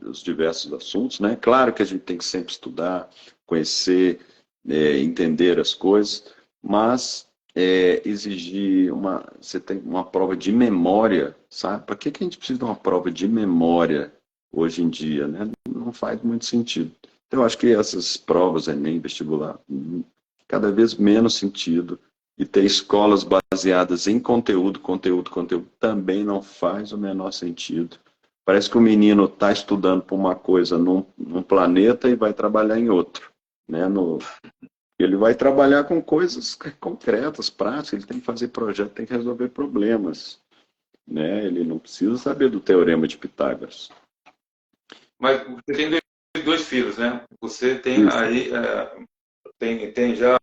os diversos assuntos, né? Claro que a gente tem que sempre estudar, conhecer, entender as coisas, mas exigir você tem uma prova de memória, sabe? Para que a gente precisa de uma prova de memória hoje em dia, né? Não faz muito sentido. Então, eu acho que essas provas, Enem, vestibular, cada vez menos sentido. E ter escolas baseadas em conteúdo, também não faz o menor sentido. Parece que o menino está estudando por uma coisa num planeta e vai trabalhar em outro, né? Ele vai trabalhar com coisas concretas, práticas, ele tem que fazer projeto, tem que resolver problemas, né? Ele não precisa saber do teorema de Pitágoras. Mas você tem dois filhos, né? Você tem Isso. aí, tem já,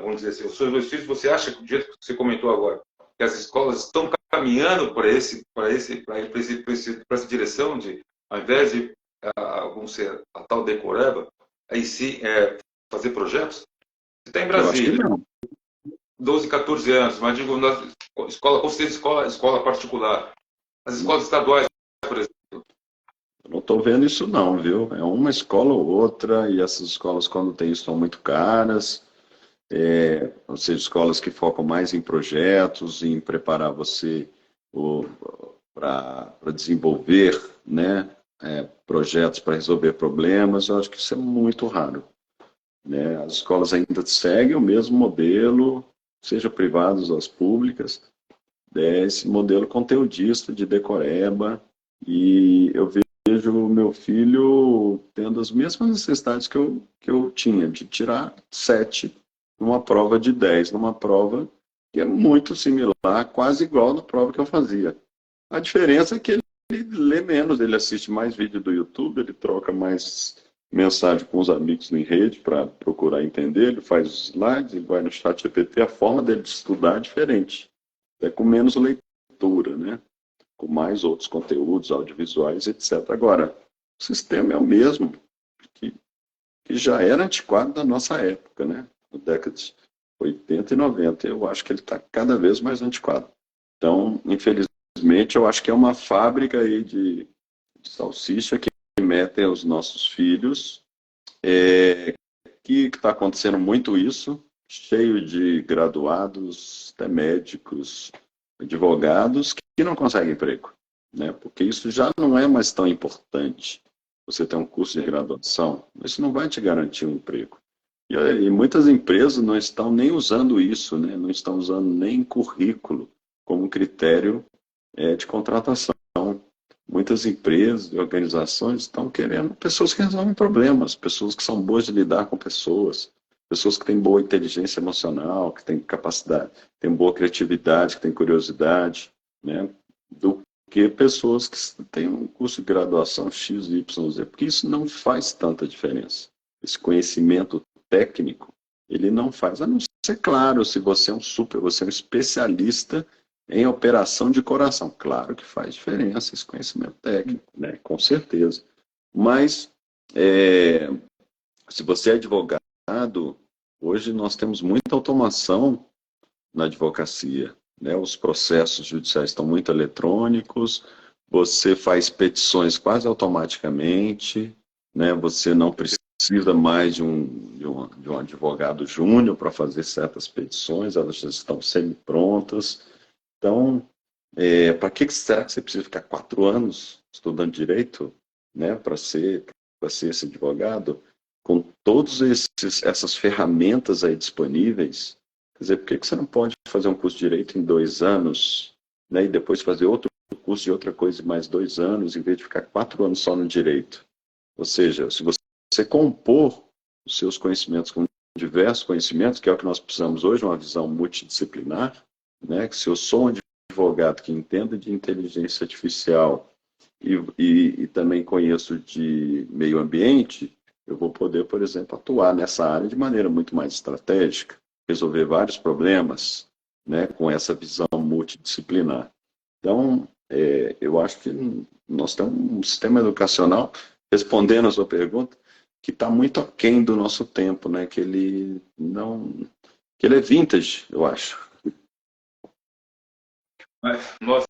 vamos dizer assim, os seus dois filhos, você acha, do jeito que você comentou agora, que as escolas estão caminhando para essa direção de, ao invés de, vamos ser, a tal decoreba, aí sim, fazer projetos? Você está em Eu acho que Brasília, não. 12, 14 anos, mas digo, escola, com certeza escola particular. As escolas estaduais, por exemplo. Eu não estou vendo isso não, viu? É uma escola ou outra, e essas escolas, quando tem isso, são muito caras. Ou seja, escolas que focam mais em projetos, em preparar você para desenvolver, né, projetos para resolver problemas. Eu acho que isso é muito raro, né? As escolas ainda seguem o mesmo modelo, seja privadas ou as públicas, esse modelo conteudista de decoreba, e eu vejo o meu filho tendo as mesmas necessidades que eu tinha, de tirar 7 numa prova de 10, numa prova que é muito similar, quase igual na prova que eu fazia. A diferença é que ele lê menos, ele assiste mais vídeo do YouTube, ele troca mais mensagem com os amigos em rede para procurar entender, ele faz os slides, ele vai no chat GPT, a forma dele de estudar é diferente. É com menos leitura, né? Com mais outros conteúdos audiovisuais, etc. Agora, o sistema é o mesmo, que, que já era antiquado da nossa época, né? Na década de 80 e 90. Eu acho que ele está cada vez mais antiquado. Então, infelizmente, eu acho que é uma fábrica aí de salsicha que metem os nossos filhos, que está acontecendo muito isso, cheio de graduados, até médicos, advogados, que não conseguem emprego, né? Porque isso já não é mais tão importante. Você tem um curso de graduação, isso não vai te garantir um emprego. E muitas empresas não estão nem usando isso, né? Não estão usando nem currículo como critério de contratação. Muitas empresas e organizações estão querendo pessoas que resolvem problemas, pessoas que são boas de lidar com pessoas, pessoas que têm boa inteligência emocional, que têm capacidade, têm boa criatividade, que têm curiosidade, né? Do que pessoas que têm um curso de graduação X, Y, Z, porque isso não faz tanta diferença. esse conhecimento técnico, ele não faz, a não ser, claro, se você é você é um especialista em operação de coração. Claro que faz diferença esse conhecimento técnico, né? Com certeza. Mas, se você é advogado, hoje nós temos muita automação na advocacia, né? Os processos judiciais estão muito eletrônicos, você faz petições quase automaticamente, né? Você não precisa mais de um advogado júnior para fazer certas petições, elas já estão semi-prontas. Então, para que será que você precisa ficar 4 anos estudando direito, né? Para ser esse advogado? Com todas essas ferramentas aí disponíveis, quer dizer, por que você não pode fazer um curso de Direito em 2 anos, né, e depois fazer outro curso de outra coisa em mais 2 anos, em vez de ficar 4 anos só no Direito? Ou seja, se você compor os seus conhecimentos com diversos conhecimentos, que é o que nós precisamos hoje, uma visão multidisciplinar, né, que se eu sou um advogado que entenda de inteligência artificial e também conheço de meio ambiente, eu vou poder, por exemplo, atuar nessa área de maneira muito mais estratégica, resolver vários problemas, né, com essa visão multidisciplinar. Então, eu acho que nós temos um sistema educacional, respondendo a sua pergunta, que está muito aquém do nosso tempo, né, que ele é vintage, eu acho. Nossa,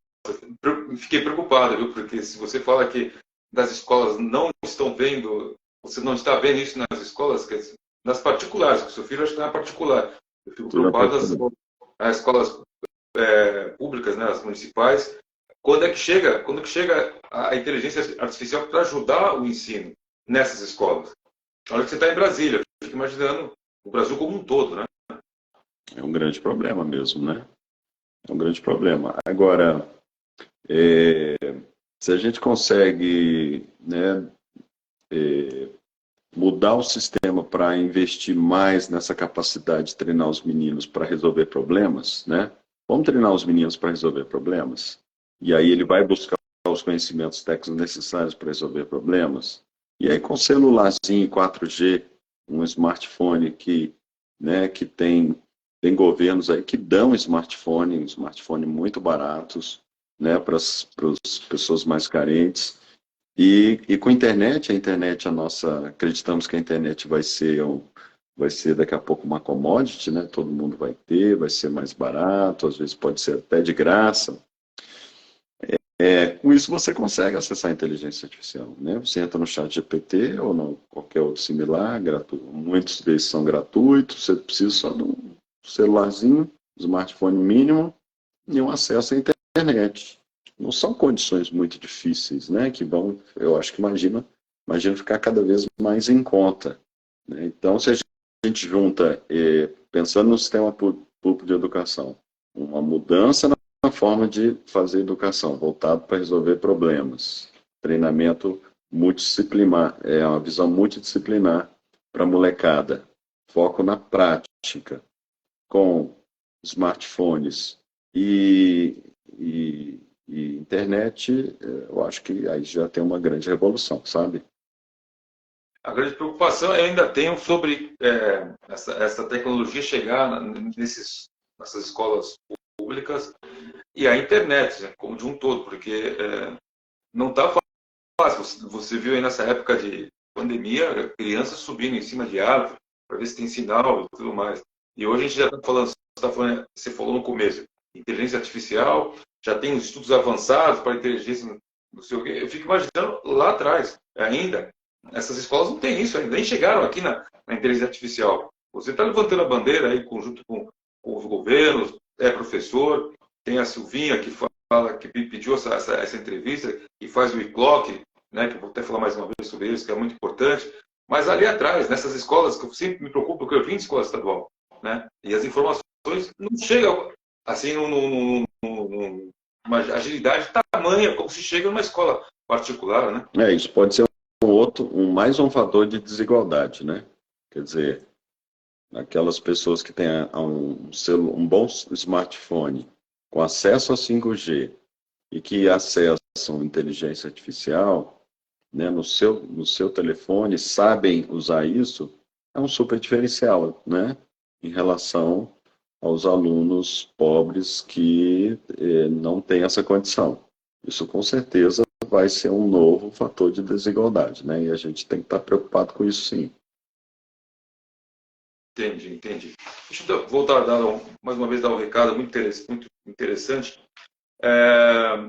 fiquei preocupado, viu? Porque se você fala que das escolas não estão vendo, você não está vendo isso nas escolas, nas particulares, que o seu filho acho que não é particular. Eu fico preocupado das escolas públicas, né, as municipais. Quando é que chega a inteligência artificial para ajudar o ensino nessas escolas? Olha que você está em Brasília, eu fico imaginando o Brasil como um todo, né? É um grande problema mesmo, né? É um grande problema. Agora, se a gente consegue, né, mudar o sistema para investir mais nessa capacidade de treinar os meninos para resolver problemas, né? Vamos treinar os meninos para resolver problemas. E aí ele vai buscar os conhecimentos técnicos necessários para resolver problemas. E aí com celularzinho 4G, um smartphone né, que tem governos aí que dão smartphone muito baratos, né, para as pessoas mais carentes. E com a internet, acreditamos que a internet vai ser daqui a pouco uma commodity, né? Todo mundo vai ter, vai ser mais barato, às vezes pode ser até de graça. Com isso você consegue acessar a inteligência artificial, né? Você entra no chat GPT ou no qualquer outro similar, gratuito. Muitos deles são gratuitos, você precisa só de um celularzinho, smartphone mínimo e um acesso à internet. Não são condições muito difíceis, né? Que vão, eu acho que imagino ficar cada vez mais em conta, né? Então, se a gente junta, pensando no sistema público de educação, uma mudança na forma de fazer educação, voltado para resolver problemas, treinamento multidisciplinar, uma visão multidisciplinar para a molecada, foco na prática, com smartphones e internet, eu acho que aí já tem uma grande revolução, sabe? A grande preocupação eu ainda tenho sobre essa tecnologia chegar nessas escolas públicas e a internet, né, como de um todo, porque não está fácil. Você viu aí nessa época de pandemia, crianças subindo em cima de árvore para ver se tem sinal e tudo mais. E hoje a gente já está falando, você falou no começo, inteligência artificial, já tem os estudos avançados para inteligência, não sei o quê. Eu fico imaginando lá atrás, ainda, essas escolas não têm isso ainda, nem chegaram aqui na inteligência artificial. Você está levantando a bandeira aí, junto com os governos, é professor, tem a Silvinha que fala, que pediu essa entrevista, que faz o e-clock, né, que eu vou até falar mais uma vez sobre isso, que é muito importante. Mas ali atrás, nessas escolas, que eu sempre me preocupo, porque eu vim de escola estadual, né, e as informações não chegam assim numa agilidade tamanha como se chega numa escola particular, né? Isso pode ser mais um fator de desigualdade, né? Quer dizer, aquelas pessoas que têm um bom smartphone com acesso a 5G e que acessam inteligência artificial, né, no seu telefone, sabem usar isso, é um super diferencial, né, em relação aos alunos pobres que não têm essa condição. Isso com certeza vai ser um novo fator de desigualdade, né, e a gente tem que estar preocupado com isso sim. Entendi, entendi. Deixa eu voltar a dar mais uma vez dar um recado muito interessante.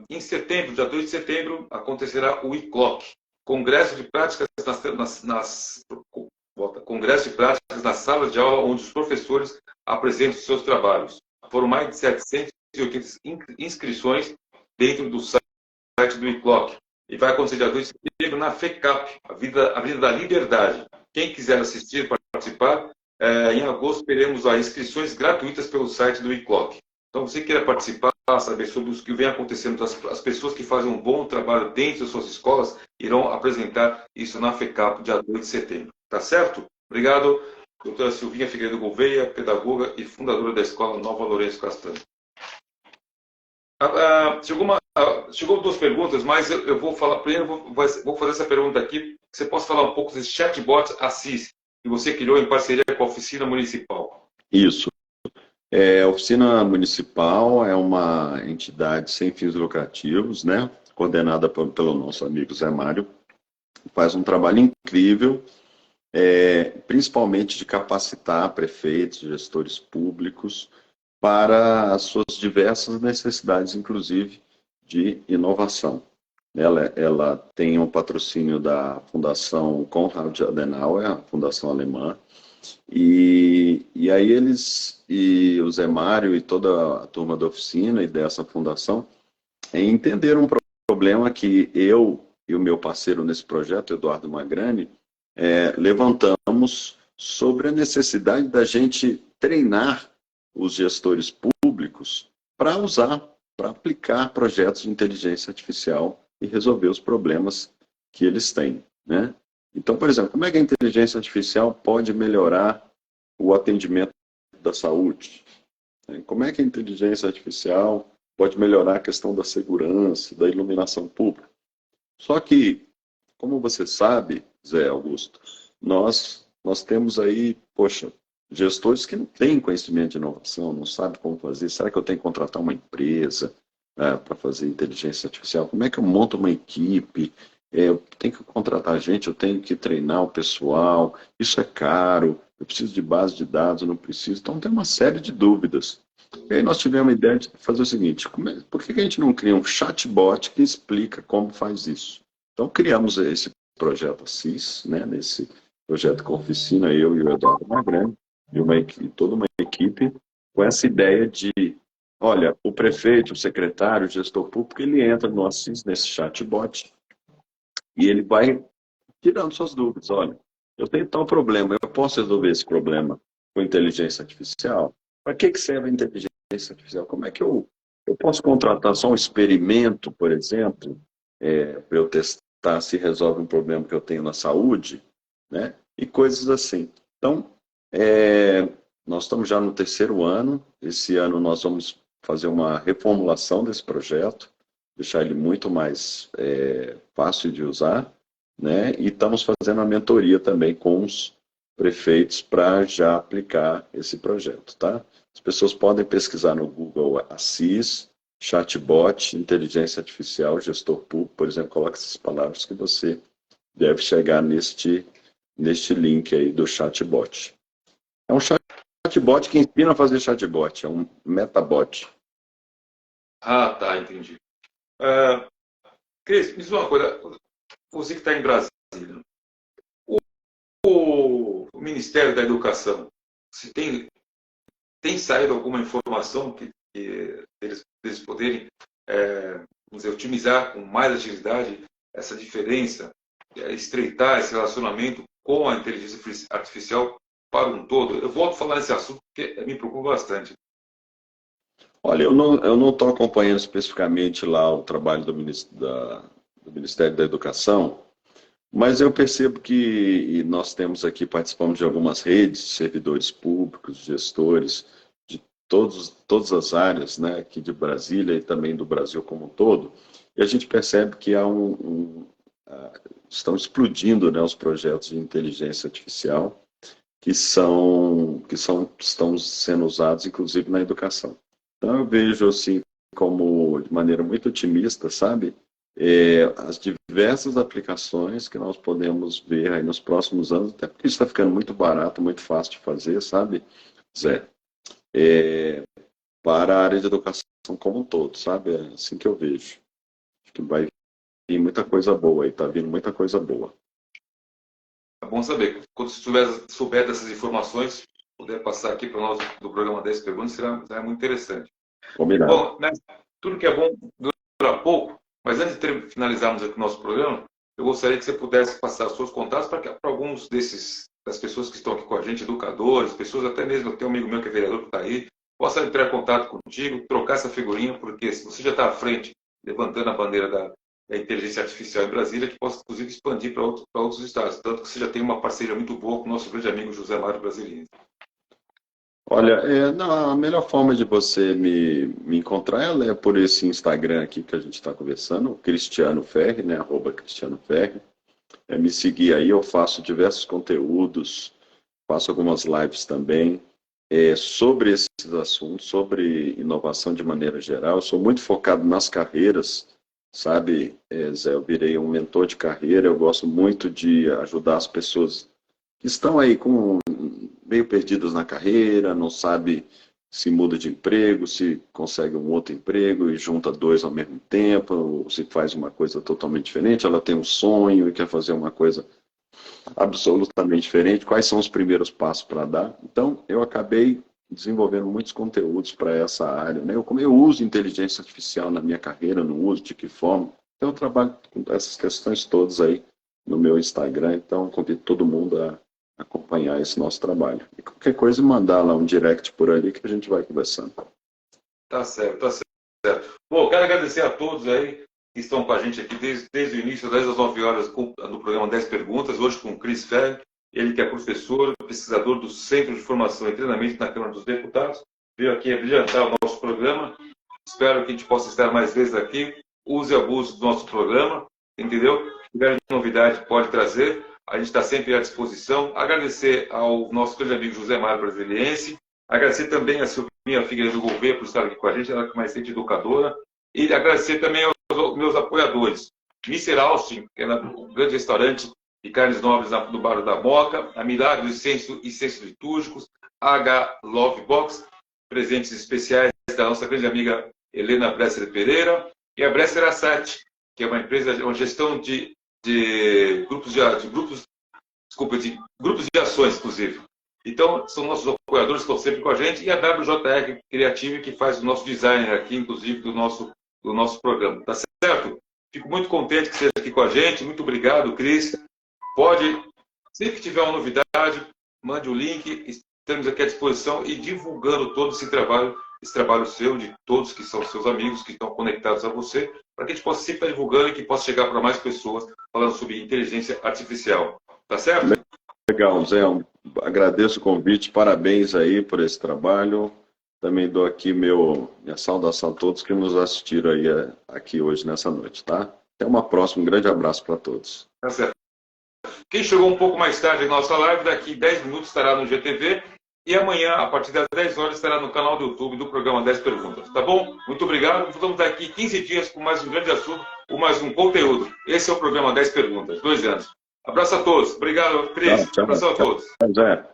Em setembro, dia 2 de setembro, acontecerá o ICLOC, Congresso de Práticas Congresso de Práticas nas salas de aula, onde os professores apresentam seus trabalhos. Foram mais de 780 inscrições dentro do site do ICLOC. E vai acontecer dia 2 de setembro na FECAP, Avenida da Liberdade. Quem quiser assistir, participar, em agosto teremos inscrições gratuitas pelo site do ICLOC. Então, você queira participar, saber sobre o que vem acontecendo, as pessoas que fazem um bom trabalho dentro das suas escolas irão apresentar isso na FECAP, dia 2 de setembro. Tá certo? Obrigado, doutora Silvinha Figueiredo Gouveia, pedagoga e fundadora da Escola Nova Lourenço Castanho. Chegou duas perguntas, mas eu vou falar, primeiro vou fazer essa pergunta aqui. Você pode falar um pouco desse chatbot Assis, que você criou em parceria com a Oficina Municipal? Isso. A Oficina Municipal é uma entidade sem fins lucrativos, né, coordenada pelo nosso amigo Zé Mário. Faz um trabalho incrível, principalmente de capacitar prefeitos, gestores públicos, para as suas diversas necessidades, inclusive de inovação. Ela tem um patrocínio da Fundação Konrad Adenauer, a fundação alemã, e aí eles, e o Zé Mário e toda a turma da oficina e dessa fundação, entenderam um problema que eu e o meu parceiro nesse projeto, Eduardo Magrani, levantamos sobre a necessidade da gente treinar os gestores públicos para usar, para aplicar projetos de inteligência artificial e resolver os problemas que eles têm, né? Então, por exemplo, como é que a inteligência artificial pode melhorar o atendimento da saúde? Como é que a inteligência artificial pode melhorar a questão da segurança, da iluminação pública? Só que, como você sabe, Zé Augusto, nós temos aí, poxa, gestores que não têm conhecimento de inovação, não sabem como fazer. Será que eu tenho que contratar uma empresa para fazer inteligência artificial? Como é que eu monto uma equipe? Eu tenho que contratar gente, eu tenho que treinar o pessoal, isso é caro, eu preciso de base de dados, eu não preciso. Então tem uma série de dúvidas. E aí nós tivemos a ideia de fazer o seguinte, por que a gente não cria um chatbot que explica como faz isso? Então criamos esse projeto Assis, né, nesse projeto com a oficina, eu e o Eduardo Magrani, e toda uma equipe, com essa ideia de, olha, o prefeito, o secretário, o gestor público, ele entra no Assis, nesse chatbot, e ele vai tirando suas dúvidas. Olha, eu tenho tal problema, eu posso resolver esse problema com inteligência artificial? Para que serve a inteligência artificial? Como é que eu posso contratar só um experimento, por exemplo, para eu testar se resolve um problema que eu tenho na saúde, né? E coisas assim. Então, nós estamos já no terceiro ano. Esse ano nós vamos fazer uma reformulação desse projeto, deixar ele muito mais fácil de usar, né? E estamos fazendo a mentoria também com os prefeitos para já aplicar esse projeto, tá? As pessoas podem pesquisar no Google Assis, chatbot, inteligência artificial, gestor público, por exemplo, coloque essas palavras que você deve chegar neste link aí do chatbot. É um chatbot que ensina a fazer chatbot, é um metabot. Ah, tá, entendi. Cris, me diz uma coisa, você que está em Brasília, o Ministério da Educação, se tem saído alguma informação que eles poderem vamos dizer, otimizar com mais agilidade essa diferença, estreitar esse relacionamento com a inteligência artificial para um todo? Eu volto a falar nesse assunto porque me preocupa bastante. Olha, eu não estou acompanhando especificamente lá o trabalho do Ministério da Educação, mas eu percebo que nós temos aqui, participamos de algumas redes, servidores públicos, gestores, de todas as áreas, né, aqui de Brasília e também do Brasil como um todo, e a gente percebe que há estão explodindo, né, os projetos de inteligência artificial estão sendo usados, inclusive, na educação. Então, eu vejo, assim, como, de maneira muito otimista, sabe, as diversas aplicações que nós podemos ver aí nos próximos anos, até porque isso está ficando muito barato, muito fácil de fazer, sabe, Zé? Para a área de educação como um todo, sabe? É assim que eu vejo. Acho que vai vir muita coisa boa aí, está vindo muita coisa boa. É bom saber. Quando você souber dessas informações, puder passar aqui para nós do programa 10 Perguntas, será muito interessante. Combinado. Bom, né, tudo que é bom dura pouco, mas antes de finalizarmos aqui o nosso programa, eu gostaria que você pudesse passar os seus contatos para alguns das pessoas que estão aqui com a gente, educadores, pessoas até mesmo, tem um amigo meu que é vereador que está aí, possa entrar em contato contigo, trocar essa figurinha, porque se você já está à frente, levantando a bandeira da inteligência artificial em Brasília, que possa, inclusive, expandir para outros estados. Tanto que você já tem uma parceria muito boa com o nosso grande amigo José Mário Brasiliense. Olha, a melhor forma de você me encontrar é por esse Instagram aqui que a gente está conversando, Cristiano Ferri, né, @CristianoFerri. Me seguir aí, eu faço diversos conteúdos, faço algumas lives também sobre esses assuntos, sobre inovação de maneira geral. Eu sou muito focado nas carreiras, sabe, Zé? Eu virei um mentor de carreira, eu gosto muito de ajudar as pessoas que estão aí meio perdidas na carreira, não sabe se muda de emprego, se consegue um outro emprego e junta dois ao mesmo tempo, ou se faz uma coisa totalmente diferente, ela tem um sonho e quer fazer uma coisa absolutamente diferente, quais são os primeiros passos para dar. Então, eu acabei desenvolvendo muitos conteúdos para essa área, né? Eu uso inteligência artificial na minha carreira, não uso, de que forma. Então, eu trabalho com essas questões todas aí no meu Instagram, então convido todo mundo a acompanhar esse nosso trabalho. E qualquer coisa, mandar lá um direct por ali que a gente vai conversando. Tá certo, tá certo. Bom, quero agradecer a todos aí que estão com a gente aqui desde o início, desde as 9 horas, no programa 10 Perguntas, hoje com o Cris Ferri, ele que é professor, pesquisador do Centro de Formação e Treinamento na Câmara dos Deputados, veio aqui brilhantar o nosso programa. Espero que a gente possa estar mais vezes aqui. Use e abuse do nosso programa, entendeu? Se tiver novidade, pode trazer. A gente está sempre à disposição. Agradecer ao nosso grande amigo José Mário Brasiliense. Agradecer também a Silvinha Figueiredo Gouveia por estar aqui com a gente, ela que é uma excelente educadora. E agradecer também aos meus apoiadores. Mr. Austin, que é um grande restaurante de carnes nobres no Bar da Moca. A Milagres e Sensos Litúrgicos. H Love Box. Presentes especiais da nossa grande amiga Helena Bresser Pereira. E a Bresser Assat, que é uma empresa de uma gestão de grupos de ações, inclusive. Então, são nossos apoiadores que estão sempre com a gente, e a WJR Creative, que faz o nosso designer aqui, inclusive, do nosso programa. Tá certo? Fico muito contente que esteja aqui com a gente. Muito obrigado, Cris. Sempre que tiver uma novidade, mande o link, estamos aqui à disposição e divulgando todo esse trabalho seu, de todos que são seus amigos, que estão conectados a você, para que a gente possa sempre estar divulgando e que possa chegar para mais pessoas falando sobre inteligência artificial. Tá certo? Legal, Zé. Agradeço o convite, parabéns aí por esse trabalho. Também dou aqui minha saudação a todos que nos assistiram aí aqui hoje nessa noite, tá? Até uma próxima, um grande abraço para todos. Tá certo. Quem chegou um pouco mais tarde na nossa live, daqui 10 minutos estará no GTV. E amanhã, a partir das 10 horas, estará no canal do YouTube do programa 10 Perguntas. Tá bom? Muito obrigado. Estamos aqui 15 dias com mais um grande assunto, com mais um conteúdo. Esse é o programa 10 Perguntas, 2 anos. Abraço a todos. Obrigado, Cris. Tchau, abraço a todos. Tchau, Zé.